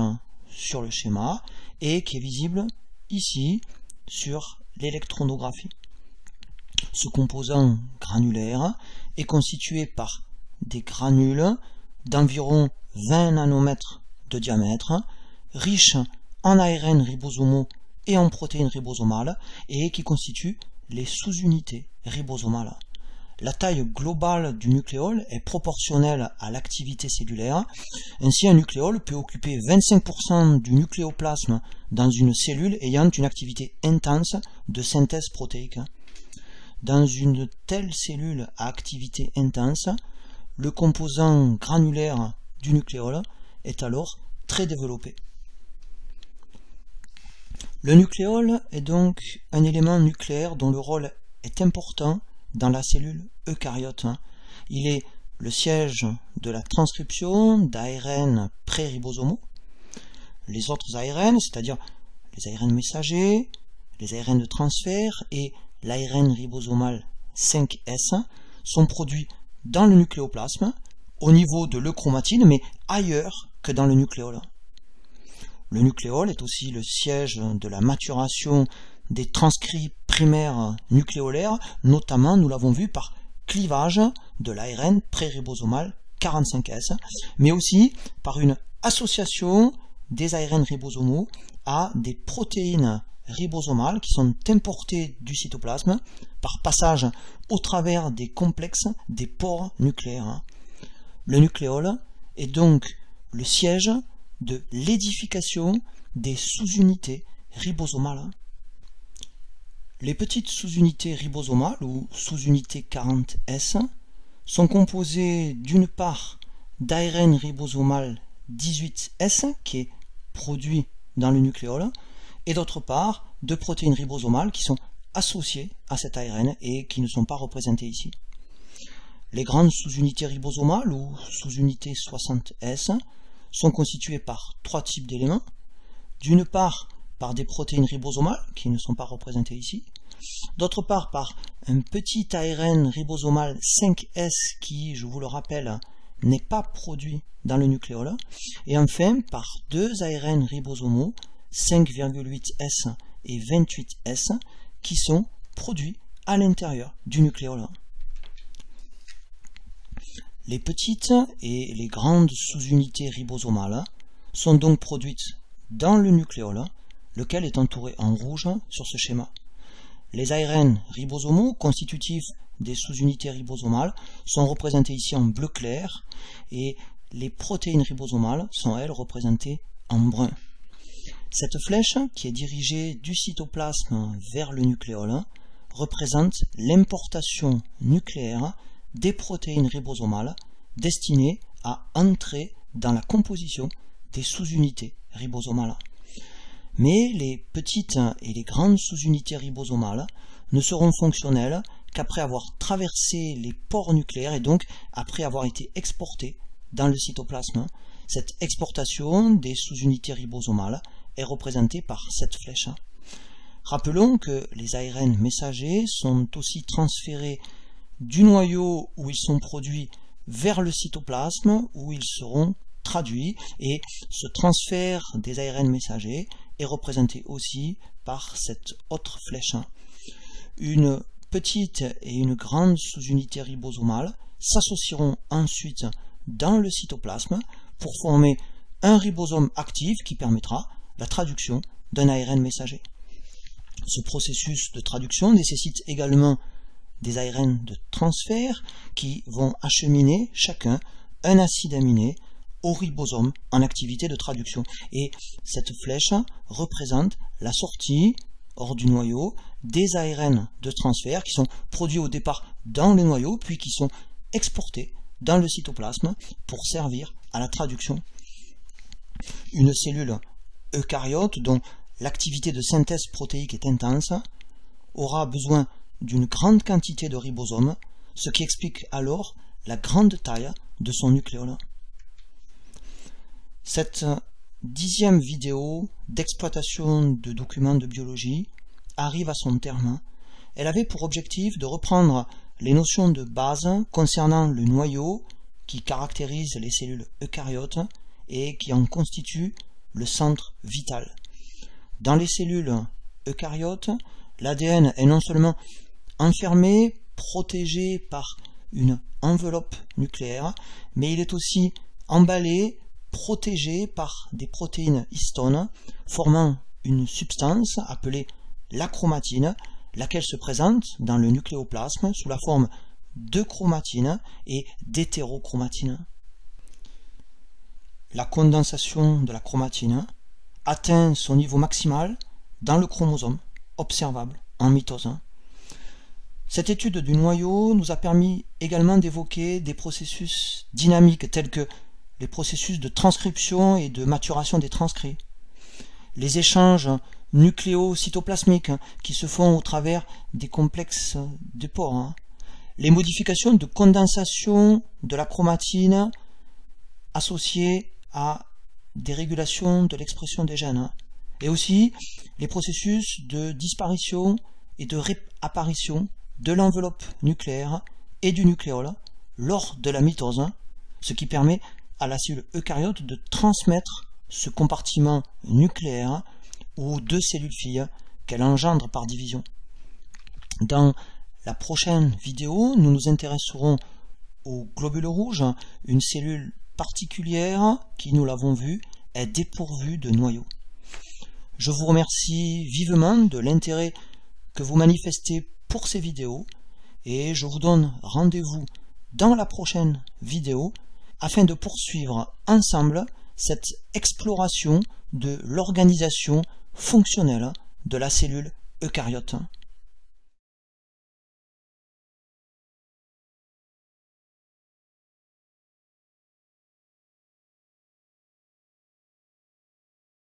sur le schéma et qui est visible ici sur l'électronographie. Ce composant granulaire est constitué par des granules d'environ 20 nanomètres de diamètre, riches en ARN ribosomaux et en protéines ribosomales, et qui constituent les sous-unités ribosomales. La taille globale du nucléole est proportionnelle à l'activité cellulaire. Ainsi, un nucléole peut occuper 25% du nucléoplasme dans une cellule ayant une activité intense de synthèse protéique. Dans une telle cellule à activité intense, le composant granulaire du nucléole est alors très développé. Le nucléole est donc un élément nucléaire dont le rôle est important dans la cellule eucaryote. Il est le siège de la transcription d'ARN pré-ribosomaux. Les autres ARN, c'est-à-dire les ARN messagers, les ARN de transfert et l'ARN ribosomal 5S, sont produits dans le nucléoplasme, au niveau de l'euchromatine, mais ailleurs que dans le nucléole. Le nucléole est aussi le siège de la maturation des transcrits primaires nucléolaires, notamment, nous l'avons vu, par clivage de l'ARN pré-ribosomal 45S, mais aussi par une association des ARN ribosomaux à des protéines ribosomales qui sont importées du cytoplasme par passage au travers des complexes des pores nucléaires. Le nucléole est donc le siège de l'édification des sous-unités ribosomales. Les petites sous-unités ribosomales, ou sous-unités 40S, sont composées d'une part d'ARN ribosomal 18S, qui est produit dans le nucléole, et d'autre part de protéines ribosomales qui sont associées à cet ARN et qui ne sont pas représentées ici. Les grandes sous-unités ribosomales, ou sous-unités 60S, sont constituées par trois types d'éléments. D'une part, par des protéines ribosomales, qui ne sont pas représentées ici. D'autre part, par un petit ARN ribosomal 5S qui, je vous le rappelle, n'est pas produit dans le nucléole. Et enfin, par deux ARN ribosomaux, 5,8S et 28S, qui sont produits à l'intérieur du nucléole. Les petites et les grandes sous-unités ribosomales sont donc produites dans le nucléole, lequel est entouré en rouge sur ce schéma. Les ARN ribosomaux constitutifs des sous-unités ribosomales sont représentés ici en bleu clair et les protéines ribosomales sont elles représentées en brun. Cette flèche qui est dirigée du cytoplasme vers le nucléole représente l'importation nucléaire des protéines ribosomales destinées à entrer dans la composition des sous-unités ribosomales. Mais les petites et les grandes sous-unités ribosomales ne seront fonctionnelles qu'après avoir traversé les pores nucléaires et donc après avoir été exportées dans le cytoplasme. Cette exportation des sous-unités ribosomales est représentée par cette flèche. Rappelons que les ARN messagers sont aussi transférés du noyau où ils sont produits vers le cytoplasme où ils seront traduits, et ce transfert des ARN messagers est représenté aussi par cette autre flèche. Une petite et une grande sous-unité ribosomale s'associeront ensuite dans le cytoplasme pour former un ribosome actif qui permettra la traduction d'un ARN messager. Ce processus de traduction nécessite également des ARN de transfert qui vont acheminer chacun un acide aminé au ribosome en activité de traduction. Et cette flèche représente la sortie hors du noyau des ARN de transfert qui sont produits au départ dans le noyau puis qui sont exportés dans le cytoplasme pour servir à la traduction. Une cellule eucaryote dont l'activité de synthèse protéique est intense aura besoin d'une grande quantité de ribosomes, ce qui explique alors la grande taille de son nucléole. Cette 10e vidéo d'exploitation de documents de biologie arrive à son terme. Elle avait pour objectif de reprendre les notions de base concernant le noyau qui caractérise les cellules eucaryotes et qui en constitue le centre vital. Dans les cellules eucaryotes, l'ADN est non seulement enfermé, protégé par une enveloppe nucléaire, mais il est aussi emballé, protégé par des protéines histones formant une substance appelée la chromatine, laquelle se présente dans le nucléoplasme sous la forme de chromatine et d'hétérochromatine. La condensation de la chromatine atteint son niveau maximal dans le chromosome, observable en mitose. Cette étude du noyau nous a permis également d'évoquer des processus dynamiques tels que les processus de transcription et de maturation des transcrits, les échanges nucléocytoplasmiques qui se font au travers des complexes de pores, les modifications de condensation de la chromatine associées à des régulations de l'expression des gènes, et aussi les processus de disparition et de réapparition de l'enveloppe nucléaire et du nucléole lors de la mitose, ce qui permet à la cellule eucaryote de transmettre ce compartiment nucléaire aux deux cellules filles qu'elle engendre par division. Dans la prochaine vidéo, nous nous intéresserons aux globules rouges, une cellule particulière qui, nous l'avons vu, est dépourvue de noyau. Je vous remercie vivement de l'intérêt que vous manifestez pour ces vidéos et je vous donne rendez-vous dans la prochaine vidéo afin de poursuivre ensemble cette exploration de l'organisation fonctionnelle de la cellule eucaryote.